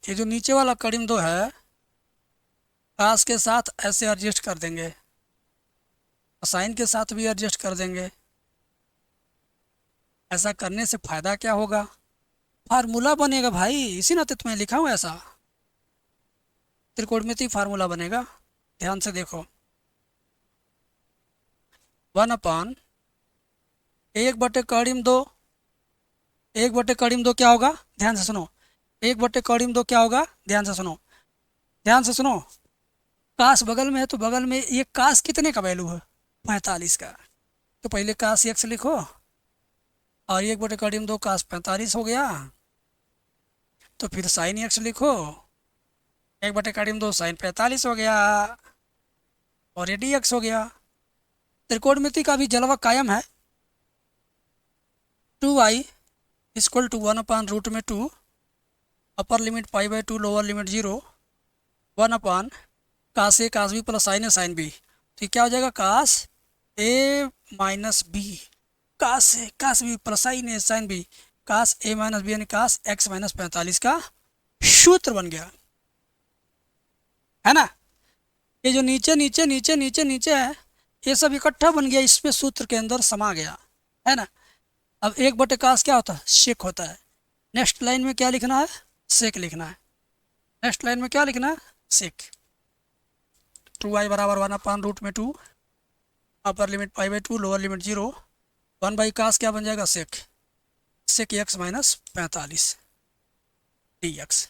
ये जो नीचे वाला कड़ीम 2 है कास के साथ ऐसे एडजस्ट कर देंगे, साइन के साथ भी एडजस्ट कर देंगे। ऐसा करने से फ़ायदा क्या होगा, फार्मूला बनेगा भाई, इसी नाते तुम्हें लिखा हूँ ऐसा, त्रिकोणमिति फार्मूला बनेगा। ध्यान से देखो, 1/(1/2), 1/(2) क्या होगा, ध्यान से सुनो, 1/(2) क्या होगा, ध्यान से सुनो, ध्यान से सुनो, कास बगल में है तो बगल में ये कास कितने का वैल्यू है, 45 का, तो पहले कास एक्स लिखो, और 1/(2) कास 45 हो गया, तो फिर साइन एक्स लिखो, 1/(2) साइन 45 हो गया, और ये dx हो गया। त्रिकोणमिति का भी जलवा कायम है, 2i equal to 1/√2 upper limit π/2 lower limit 0, 1 cos A cos B plus sine A sine B, तो ये क्या हो जाएगा, cos A minus B cos A cos B plus sine A sine B, cos A minus B यानी cos x minus 45 का सूत्र बन गया, है ना। ये जो नीचे नीचे नीचे नीचे नीचे है ये सब इकट्ठा बन गया, इसमें सूत्र के अंदर समा गया, है ना। अब 1/कास क्या होता है, सेक होता है। नेक्स्ट लाइन में क्या लिखना है, सेक लिखना है, नेक्स्ट लाइन में क्या लिखना है, सेक। 2i बराबर 1/√2 अपर लिमिट π/2 लोअर लिमिट 0, 1/कास क्या बन जाएगा, सेक, सेक एक्स माइनस 45 dx।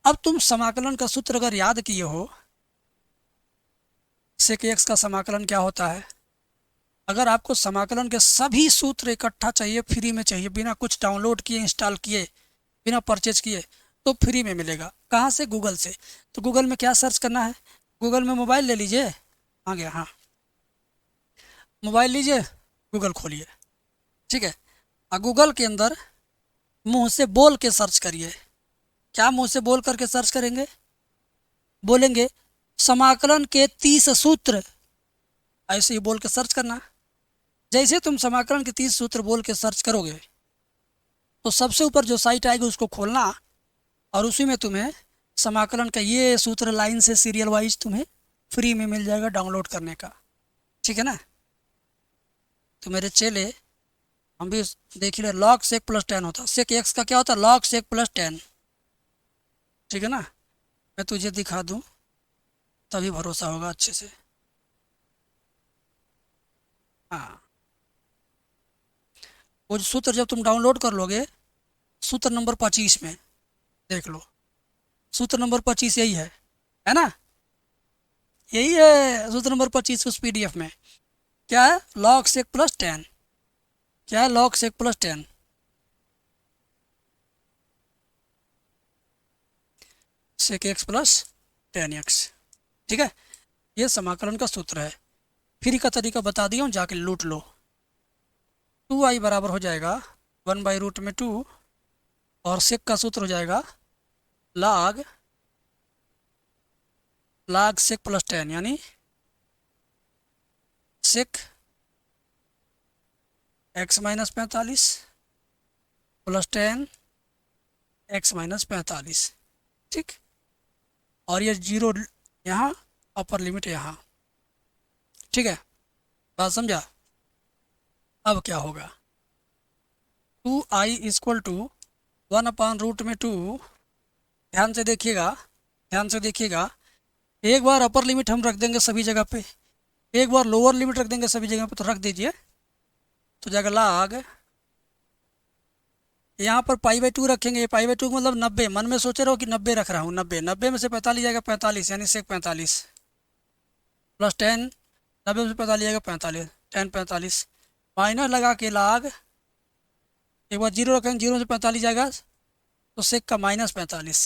अब तुम समाकलन का सूत्र अगर याद किए हो, सेक एक्स का समाकलन क्या होता है, अगर आपको समाकलन के सभी सूत्र इकट्ठा चाहिए, फ्री में चाहिए, बिना कुछ डाउनलोड किए इंस्टॉल किए, बिना परचेज किए, तो फ्री में मिलेगा। कहाँ से, गूगल से। तो गूगल में क्या सर्च करना है, गूगल में मोबाइल ले लीजिए, आ गया, हाँ मोबाइल लीजिए, गूगल खोलिए, ठीक है, और गूगल के अंदर मुंह से बोल के सर्च करिए। क्या मुंह से बोल करके सर्च करेंगे, बोलेंगे समाकलन के 30 सूत्र, ऐसे ही बोल के सर्च करना। जैसे तुम समाकलन के 30 सूत्र बोल के सर्च करोगे तो सबसे ऊपर जो साइट आएगी उसको खोलना, और उसी में तुम्हें समाकलन का ये सूत्र लाइन से सीरियल वाइज तुम्हें फ्री में मिल जाएगा डाउनलोड करने का, ठीक है ना। तो मेरे चेले हम भी देख रहे, log sec + 10 होता है, sec x का क्या होता है, log sec + 10, ठीक है ना। मैं तुझे दिखा दूं तभी भरोसा होगा अच्छे से, हाँ वो सूत्र जब तुम डाउनलोड कर लोगे, सूत्र नंबर 25 में देख लो, सूत्र नंबर 25 यही है ना, यही है सूत्र नंबर 25 उस PDF में। क्या है? log sec plus 10। क्या है? log sec plus 10। sec x plus 10x। ठीक है, ये समाकलन का सूत्र है। फिर का तरीका बता दिया हूँ, जाके लूट लो। 2i बराबर हो जाएगा 1/√2 और sec का सूत्र हो जाएगा log sec प्लस 10, यानी sec x minus 45 plus 10 x minus 45। ठीक, और ये 0 यहाँ, अपर लिमिट यहाँ। ठीक है, बात समझा? अब क्या होगा? 2i equal to 1/√2। ध्यान से देखिएगा, ध्यान से देखिएगा। एक बार अपर लिमिट हम रख देंगे सभी जगह पे, एक बार लोअर लिमिट रख देंगे सभी जगह पे, तो रख दीजिए। तो जाएगा log, यहाँ पर π/2 रखेंगे। π/2 मतलब 90। मन में सोचे रहो कि 90 रख रहा हूँ, 90 में से 45 जाएगा 45, यानी sec 45 प्लस 10, 90 में से 45 जाएगा 45, 10 45 माइनस लगा के log, एक बार 0 रखेंगे, 0 में से 45 जाएगा तो sec का माइनस 45,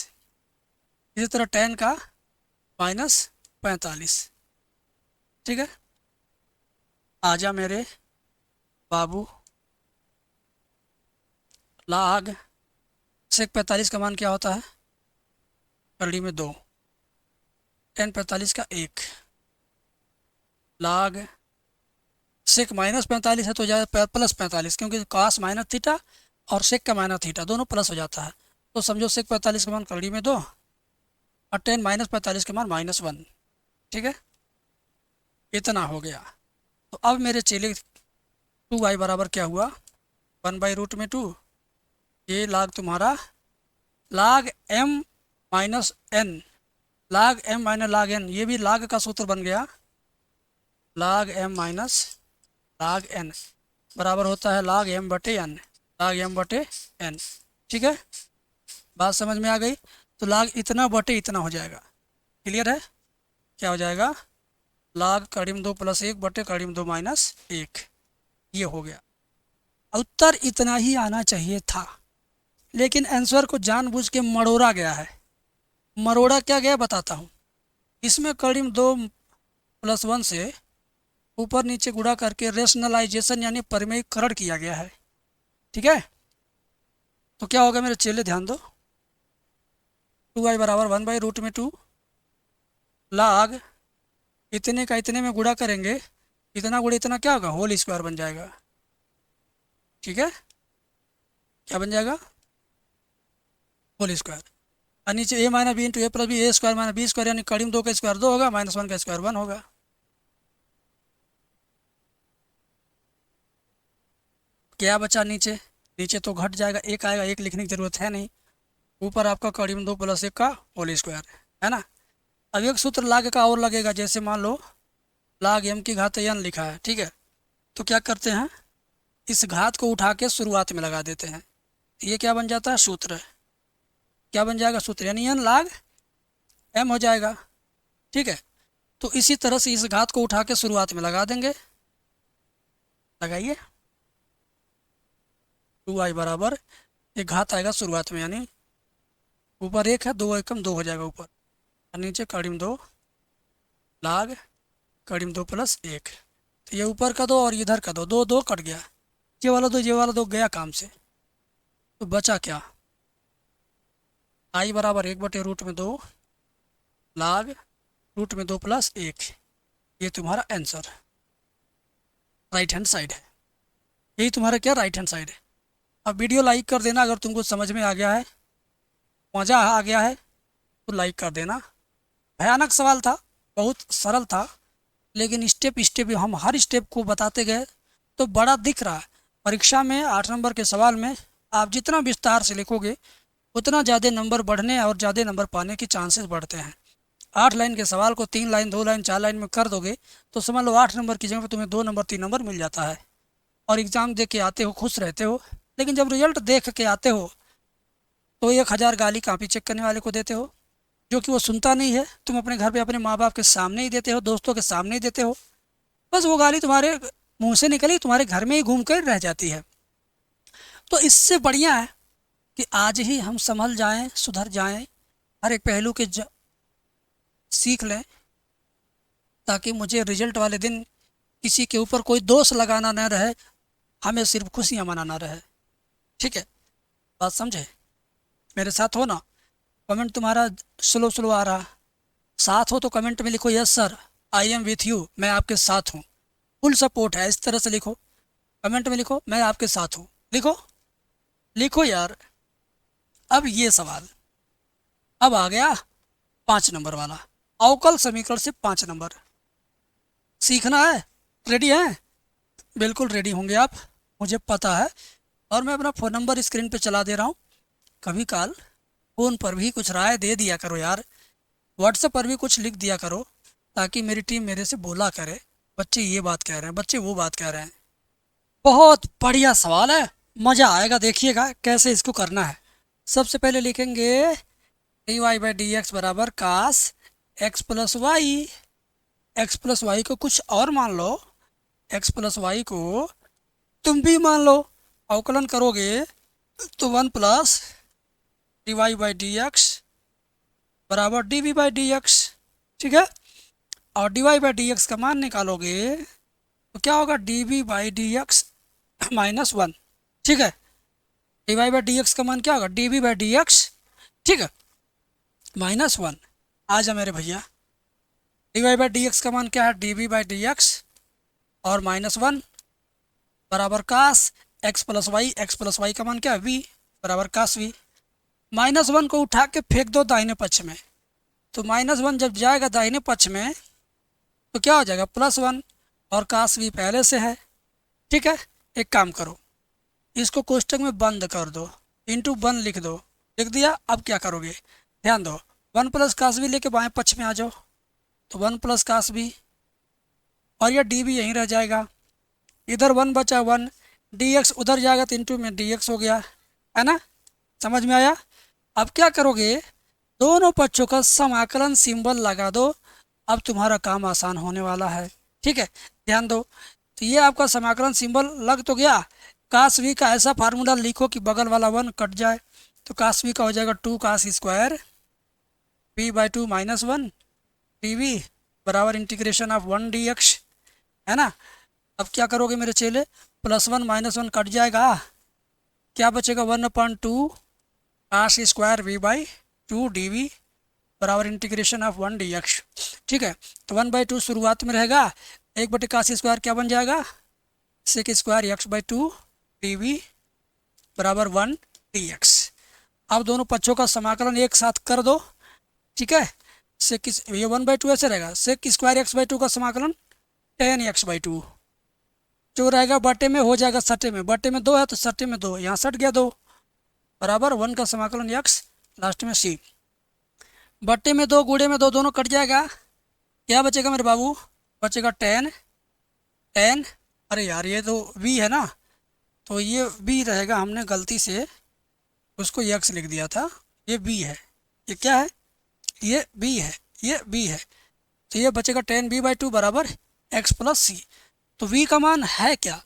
इसी तरह 10 का माइनस 45। ठीक है, आजा मेरे बाबू। log sec 45 का मान क्या होता है? कड़ी में 2, 10 45 का 1। log sec माइनस 45 है तो जाएगा प्लस 45, क्योंकि cos माइनस थीटा और sec का माइनस थीटा दोनों प्लस हो जाता है। तो समझो sec 45 का मान कड़ी में 2 और 10 माइनस 45 का मान -1। ठीक है, इतना हो गया। तो अब मेरे चेले 2i बराबर क्या हुआ? 1/√2। ये log तुम्हारा log m minus n, log m minus log n, ये भी log का सूत्र बन गया। log m minus log n बराबर होता है log m/n, log m/n। ठीक है, बात समझ में आ गई? तो log इतना बटे इतना हो जाएगा। क्लियर है? क्या हो जाएगा? log कड़ीम 2 प्लस 1 बटे कड़ीम 2 माइनस 1। ये हो गया। उत्तर इतना ही आना चाहिए था, लेकिन आंसर को जानबूझ के मरोड़ा गया है। मरोड़ा क्या गया बताता हूँ। इसमें कड़ीम 2 प्लस 1 से ऊपर नीचे गुणा करके रेशनलाइजेशन यानी परिमेयीकरण किया गया है। ठीक है, तो क्या होगा मेरे चेले, ध्यान दो। 2i बराबर 1/√2 log इतने का इतने में गुणा करेंगे, इतना गुणा इतना क्या होगा? होल स्क्वायर बन जाएगा। ठीक है, क्या बन जाएगा? Whole square. और नीचे a minus b into a plus b, a square minus b square, यानी कड़ीम 2 का स्क्वायर 2 होगा, -1 का स्क्वायर 1 होगा। क्या बचा नीचे? नीचे तो घट जाएगा, एक आएगा, एक लिखने की जरूरत है नहीं। ऊपर आपका कड़ीम 2 प्लस 1 का होल स्क्वायर है ना। अब एक सूत्र log का और लगेगा, जैसे मान लो log m की घात n लिखा है। ठीक है, तो क्या करते हैं, इस घात को उठा के शुरुआत में लगा देते हैं। ये क्या बन जाता है? सूत्र। क्या बन जाएगा? सूत्र, यानी n log m हो जाएगा। ठीक है, तो इसी तरह से इस घात को उठा के शुरुआत में लगा देंगे। लगाइए। 2i बराबर एक घात आएगा शुरुआत में, यानी ऊपर 1 है, 2 एकम 2 हो जाएगा ऊपर, और नीचे कड़ीम 2 log कड़ीम 2 प्लस 1। तो ये ऊपर का 2 और इधर का 2, 2 2 कट गया, ये वाला 2 ये वाला 2 गया काम से। तो बचा क्या? i बराबर 1/√2 log √2 प्लस 1। ये तुम्हारा आंसर राइट हैंड साइड है। यही तुम्हारा क्या? राइट हैंड साइड है। अब वीडियो लाइक कर देना अगर तुमको समझ में आ गया है, मज़ा आ गया है तो लाइक कर देना। भयानक सवाल था, बहुत सरल था, लेकिन स्टेप स्टेप हम हर स्टेप को बताते गए तो बड़ा दिख रहा है। परीक्षा में 8 नंबर के सवाल में आप जितना विस्तार से लिखोगे उतना ज़्यादा नंबर बढ़ने और ज़्यादा नंबर पाने की चांसेस बढ़ते हैं। 8 लाइन के सवाल को 3 लाइन 2 लाइन 4 लाइन में कर दोगे तो समझ लो 8 नंबर की जगह पर तुम्हें 2 नंबर 3 नंबर मिल जाता है। और एग्ज़ाम दे के आते हो, खुश रहते हो, लेकिन जब रिजल्ट देख के आते हो तो 1000 गाली कापी चेक करने वाले को देते हो, जो कि वो सुनता नहीं है। तुम अपने घर पे अपने माँ बाप के सामने ही देते हो, दोस्तों के सामने ही देते हो, बस वो गाली तुम्हारे मुंह से निकली तुम्हारे घर में ही घूम कर रह जाती है। तो इससे बढ़िया है कि आज ही हम संभल जाएं, सुधर जाएं, हर एक पहलू के सीख लें, ताकि मुझे रिजल्ट वाले दिन किसी के ऊपर कोई दोष लगाना न रहे, हमें सिर्फ खुशियाँ मनाना रहे। ठीक है, बात समझे? मेरे साथ हो ना? कमेंट तुम्हारा स्लो स्लो आ रहा, साथ हो तो कमेंट में लिखो yes sir, I am with you, मैं आपके साथ हूँ, फुल सपोर्ट है, इस तरह से लिखो। कमेंट में लिखो मैं आपके साथ हूँ, लिखो लिखो यार। अब ये सवाल अब आ गया 5 नंबर वाला, अवकल समीकरण से 5 नंबर सीखना है। रेडी है? बिल्कुल रेडी होंगे आप, मुझे पता है। और मैं अपना फ़ोन नंबर स्क्रीन पे चला दे रहा हूँ, कभी काल फ़ोन पर भी कुछ राय दे दिया करो यार, व्हाट्सएप पर भी कुछ लिख दिया करो, ताकि मेरी टीम मेरे से बोला करे बच्चे ये बात कह रहे हैं, बच्चे वो बात कह रहे हैं। बहुत बढ़िया सवाल है, मज़ा आएगा, देखिएगा कैसे इसको करना है। सबसे पहले लिखेंगे D Y by D x बराबर cos x plus y. X plus y को कुछ और मान लो, एक्स प्लस वाई को तुम भी मान लो। अवकलन करोगे तो 1 plus D Y by D x बराबर D V by D x. ठीक है, और D Y by D X का मान निकालोगे तो क्या होगा, D V by D X minus 1। ठीक है, D Y by D X का मान क्या होगा, D V by D x, ठीक है, माइनस 1। आ जा मेरे भैया, D Y by D X का मान क्या है, D V by D X और माइनस 1 बराबर cos x plus y. X plus y का मान क्या है, वी बराबर कास वी। माइनस 1 को उठा के फेंक दो दाहिने पक्ष में, तो माइनस 1 जब जाएगा दाहिने पक्ष में तो क्या हो जाएगा, प्लस 1, और कास वी पहले से है। ठीक है, एक काम करो, इसको कोष्टक में बंद कर दो, इंटू 1 लिख दो, लिख दिया। अब क्या करोगे, ध्यान दो, 1 प्लस कास वी लेके बाएं पक्ष में आ जाओ, तो 1 प्लस कास वी, और यह डी भी यहीं रह जाएगा, इधर 1 बचा 1, डी एक्स उधर जाएगा तो इंटू में डी एक्स हो गया, है ना? समझ में आया? अब क्या करोगे, दोनों पक्षों का समाकलन सिंबल लगा दो, अब तुम्हारा काम आसान होने वाला है। ठीक है, ध्यान दो, तो ये आपका समाकलन सिंबल लग तो गया। कास वी का ऐसा फार्मूला लिखो कि बगल वाला 1 कट जाए, तो कास वी का हो जाएगा 2 cos square v by 2 minus 1 d v बराबर इंटीग्रेशन ऑफ 1 डी एक्स, है ना? अब क्या करोगे मेरे चेले, प्लस 1 माइनस 1 कट जाएगा, क्या बचेगा, 1/2 cos square v by 2 d v बराबर इंटीग्रेशन ऑफ 1 डी एक्स। ठीक है, तो 1/2 शुरुआत में रहेगा, 1 कास स्क्वायर क्या बन जाएगा, sec square x by 2 d v बराबर 1 डी एक्स। अब दोनों पक्षों का समाकलन एक साथ कर दो। ठीक है, सेक ये 1/2 ऐसे रहेगा, सेक स्क्वायर एक्स बाई 2 का समाकलन tan एक्स बाई 2 जो रहेगा बटे में हो जाएगा सटे में, बटे में 2 है तो सटे में 2, यहाँ सट गया 2 बराबर 1 का समाकलन एक्स लास्ट में सी, बटे में 2 गुणे में 2 दोनों कट जाएगा, क्या बचेगा मेरे बाबू, बचेगा tan अरे यार ये तो v है ना, तो ये v रहेगा, हमने गलती से उसको x लिख दिया था, ये b है, ये क्या है, ये b है, ये b है, तो ये बचेगा tan b बाई 2 बराबर x प्लस सी। तो v का मान है क्या,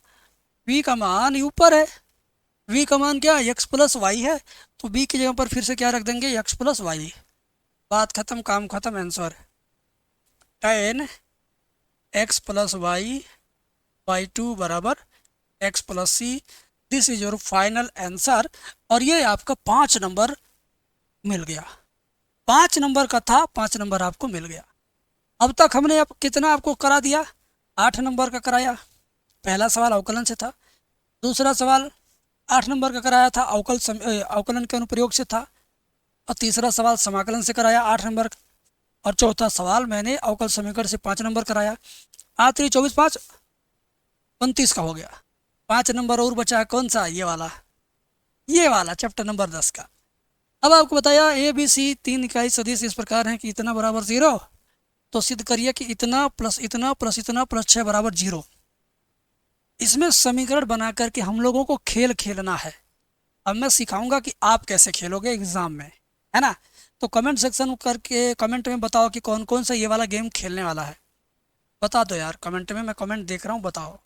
v का मान ऊपर है, v का मान क्या है, x प्लस वाई है, तो b की जगह पर फिर से क्या रख देंगे, x प्लस वाई। बात खत्म, काम खत्म, answer tan x plus y by 2 बराबर x plus c. This is your final answer. और ये आपका 5 नंबर मिल गया, 5 नंबर का था, 5 नंबर आपको मिल गया। अब तक हमने अब कितना आपको करा दिया, 8 नंबर का कराया। पहला सवाल अवकलन से था, दूसरा सवाल 8 नंबर का कराया था, अवकलन के अनुप्रयोग से था, और तीसरा सवाल समाकलन से कराया 8 नंबर, और चौथा सवाल मैंने अवकल समीकरण से 5 नंबर कराया। 8 3 24 5 29 का हो गया। 5 नंबर और बचा है, कौन सा, ये वाला चैप्टर नंबर 10 का। अब आपको बताया ए बी सी 3 इकाई सदिश इस प्रकार हैं कि इतना बराबर 0, तो सिद्ध करिए कि इतना प्लस इतना प्लस इतना प्लस 6 बराबर 0। इसमें समीकरण बना करके हम लोगों को खेल खेलना है। अब मैं सिखाऊंगा कि आप कैसे खेलोगे एग्जाम में, है ना। तो कमेंट सेक्शन करके कमेंट में बताओ कि कौन कौन सा ये वाला गेम खेलने वाला है। बता दो यार कमेंट में, मैं कमेंट देख रहा हूँ, बताओ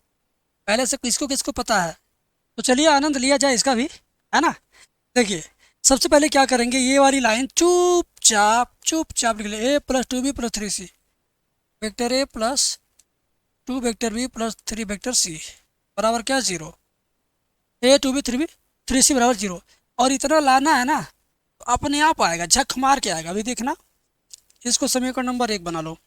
पहले से किसको किसको पता है। तो चलिए आनंद लिया जाए इसका भी, है ना। देखिए सबसे पहले क्या करेंगे, ये वाली लाइन चुपचाप चुपचाप लिख ले, A plus two B plus three C, vector A plus two vector B plus three vector C बराबर क्या, zero. A two B three C बराबर जीरो। और इतना लाना है ना, तो अपने आप आएगा, झक मार के आएगा। अभी देखना, इसको समीकरण नंबर 1 बना लो।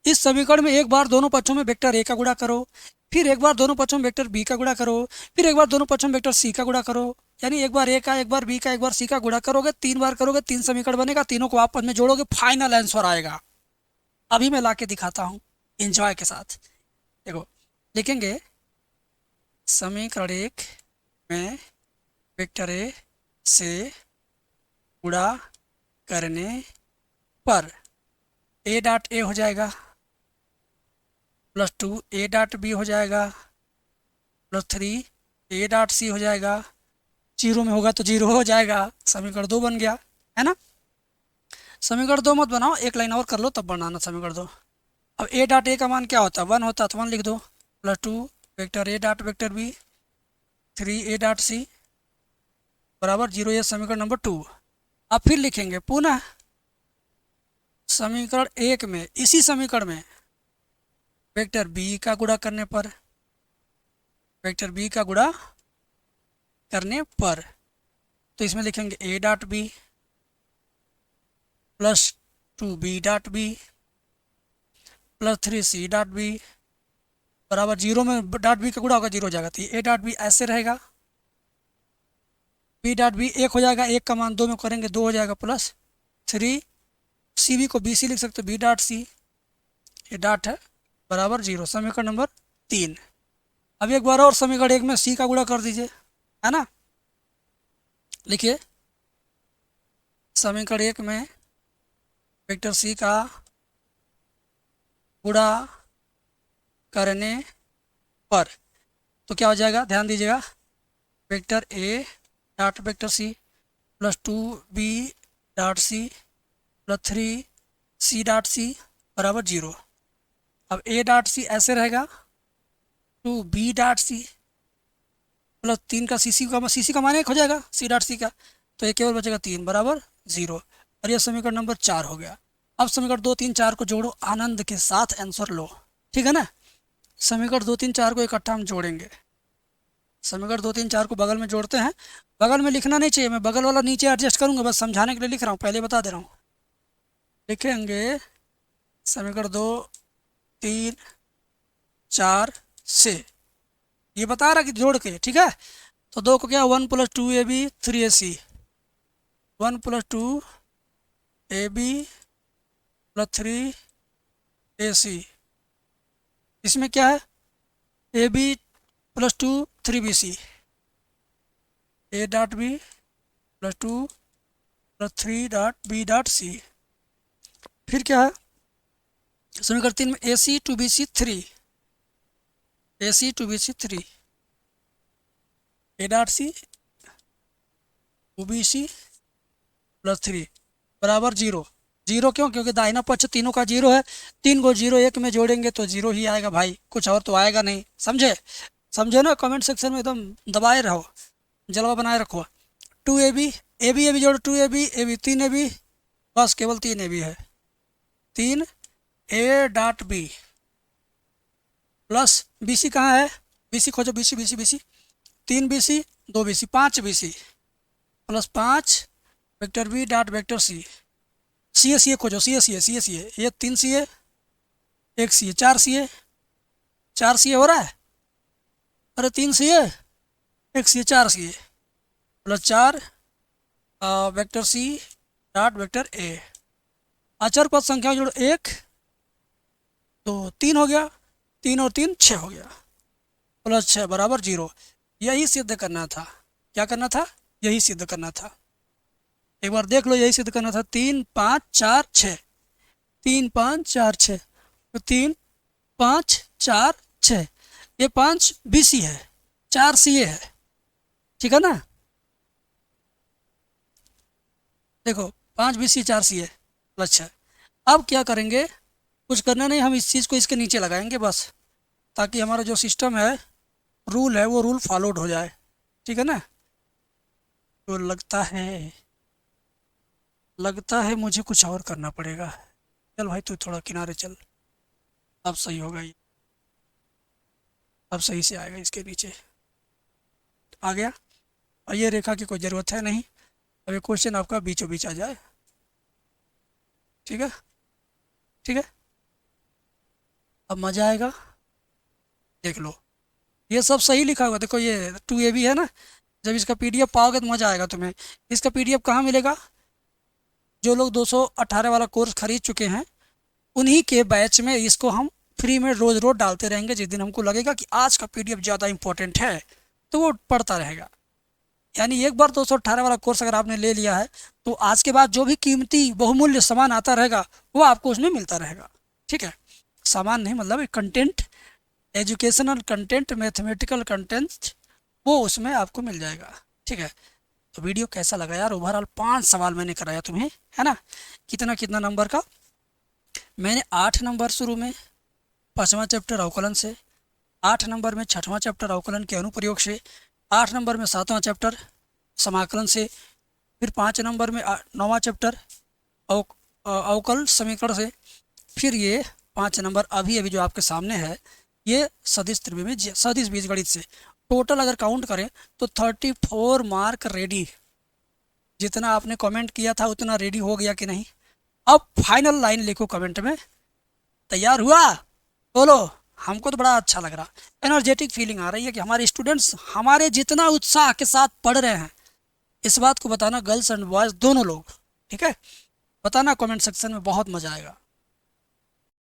इस समीकरण में एक बार दोनों पक्षों में वेक्टर ए का गुणा करो, फिर एक बार दोनों पक्षों में वेक्टर बी का गुणा करो, फिर एक बार दोनों पक्षों में वेक्टर सी का गुणा करो। यानी एक बार ए का, एक बार बी का, एक बार सी का गुणा करोगे, 3 बार करोगे, 3 समीकरण बनेगा, तीनों को आपस में जोड़ोगे, फाइनल आंसर आएगा। अभी मैं ला के दिखाता हूँ एंजॉय के साथ। देखो लिखेंगे समीकरण 1 में वेक्टर ए से गुणा करने पर ए डॉट ए हो जाएगा, प्लस 2 ए डॉट बी हो जाएगा, प्लस 3 ए डॉट सी हो जाएगा, जीरो में होगा तो जीरो हो जाएगा। समीकरण 2 बन गया, है ना। समीकरण 2 मत बनाओ, एक लाइन और कर लो तब बनाना समीकरण 2। अब ए डॉट ए का मान क्या होता है, 1 होता है, तो 1 लिख दो, plus 2 vector a dot vector b 3 A dot c बराबर जीरो। ये समीकरण नंबर 2। अब फिर लिखेंगे पुनः समीकरण 1 में, इसी समीकरण में वेक्टर बी का गुणा करने पर, वेक्टर बी का गुणा करने पर, तो इसमें लिखेंगे a dot B plus 2 b dot B plus 3 c dot b बराबर जीरो। में डॉट बी का गुणा होगा, जीरो हो जाएगा, तो ए डॉट बी ऐसे रहेगा, बी डॉट बी 1 हो जाएगा, 1 का मान 2 में करेंगे 2 हो जाएगा, प्लस 3 सी बी को बी सी लिख सकते हो, बी डॉट सी, ये डॉट है, बराबर जीरो। समीकरण नंबर 3। अब एक बार और समीकरण 1 में सी का गुणा कर दीजिए, है ना। लिखिए समीकरण 1 में वेक्टर सी का गुणा करने पर, तो क्या हो जाएगा, ध्यान दीजिएगा, vector a dot vector c plus 2 b dot c plus 3 c dot c बराबर जीरो। अब ए डॉट सी ऐसे रहेगा, 2 बी डॉट सी प्लस 3 का सी सी का मान 1 हो जाएगा, सी डॉट सी का, तो ये केवल बचेगा 3 बराबर जीरो। और ये समीकरण नंबर 4 हो गया। अब समीकरण 2 3 4 को जोड़ो, आनंद के साथ आंसर लो, ठीक है ना। समीकरण 2 3 4 को इकट्ठा हम जोड़ेंगे। समीकरण 2 3 4 को बगल में जोड़ते हैं। बगल में लिखना नहीं चाहिए, मैं बगल वाला नीचे एडजस्ट करूँगा, बस समझाने के लिए लिख रहा हूँ, पहले बता दे रहा हूँ। लिखेंगे समीकरण 2 3 4 से, ये बता रहा कि जोड़ के, ठीक है। तो 2 को क्या, 1 plus 2 A B 3 A C, 1 plus 2 A B plus 3 A C. इसमें क्या है, A B plus 2 3 B C, A dot B plus 2 plus 3 dot B dot C. फिर क्या है, समीकरण 3 में A C two B C 3, A C two B C 3, A dot C two B C plus 3 बराबर zero. Zero क्यों, क्योंकि दाहिना पक्ष तीनों का जीरो है, 3 को जीरो 1 में जोड़ेंगे तो जीरो ही आएगा भाई, कुछ और तो आएगा नहीं। समझे, समझे ना। कमेंट सेक्शन में एकदम दबाए रहो, जलवा बनाए रखो। 2 ए बी जोड़ो, 2 ए बी 3 ए बी, बस केवल 3 ए बी है, 3 ए dot B plus B C कहाँ है, बी सी खोजो, B C 3 B C 2 B C 5 B C plus 5 vector B dot vector C, C A खोजो, सी ए, ये 3 C A 1 C A 4 C A, 4 C ए हो रहा है, अरे 3 C A 1 C A 4 C A plus 4 vector C dot vector A. अचर पद संख्या जोड़ो, 1 2 3 हो गया, 3 और 3 6 हो गया, प्लस 6 बराबर जीरो। यही सिद्ध करना था, क्या करना था, यही सिद्ध करना था। एक बार देख लो, यही सिद्ध करना था। 3 5 4 6, 3 5 4 6, 3 5 4 6, ये 5 BC है, 4 CA है, ठीक है ना। देखो 5 BC 4 CA। अच्छा, अब क्या करेंगे, कुछ करना नहीं, हम इस चीज़ को इसके नीचे लगाएंगे बस, ताकि हमारा जो सिस्टम है, रूल है, वो रूल फॉलोड हो जाए, ठीक है ना। तो लगता है मुझे कुछ और करना पड़ेगा। चल भाई तू थोड़ा किनारे चल, अब सही होगा ये, अब सही से आएगा इसके नीचे, आ गया। और ये रेखा की कोई ज़रूरत है नहीं, अब ये क्वेश्चन आपका बीचों बीच आ जाए, ठीक है, ठीक है। अब मज़ा आएगा, देख लो ये सब सही लिखा हुआ, देखो ये 2AB है ना। जब इसका PDF पाओगे तो मज़ा आएगा तुम्हें। इसका PDF कहाँ मिलेगा, जो लोग 218 वाला कोर्स खरीद चुके हैं उन्हीं के बैच में इसको हम फ्री में रोज़ रोज़ डालते रहेंगे। जिस दिन हमको लगेगा कि आज का PDF ज़्यादा इंपॉर्टेंट है तो वो पढ़ता रहेगा। यानी एक बार 218 वाला कोर्स अगर आपने ले लिया है तो आज के बाद जो भी कीमती बहुमूल्य सामान आता रहेगा वो आपको उसमें मिलता रहेगा, ठीक है। सामान नहीं, मतलब content, educational content, mathematical content, वो उसमें आपको मिल जाएगा, ठीक है। तो वीडियो कैसा लगा यार, ओवरऑल 5 सवाल मैंने कराया तुम्हें, है ना। कितना कितना नंबर का, मैंने 8 नंबर शुरू में 5वां चैप्टर अवकलन से, 8 नंबर में 6वां चैप्टर अवकलन के अनुप्रयोग से, 8 नंबर में 7वां चैप्टर समाकलन से, फिर 5 नंबर में 9वां चैप्टर अवकल समीकरण से, फिर ये 5 नंबर अभी अभी जो आपके सामने है ये सदिश त्रिविमीय सदिश बीजगणित से। टोटल अगर काउंट करें तो 34 मार्क रेडी। जितना आपने कमेंट किया था उतना रेडी हो गया कि नहीं। अब फाइनल लाइन लिखो कमेंट में, तैयार हुआ, बोलो। हमको तो बड़ा अच्छा लग रहा, एनर्जेटिक फीलिंग आ रही है कि हमारे स्टूडेंट्स हमारे जितना उत्साह के साथ पढ़ रहे हैं। इस बात को बताना गर्ल्स एंड बॉयज़ दोनों लोग, ठीक है, बताना कमेंट सेक्शन में, बहुत मज़ा आएगा।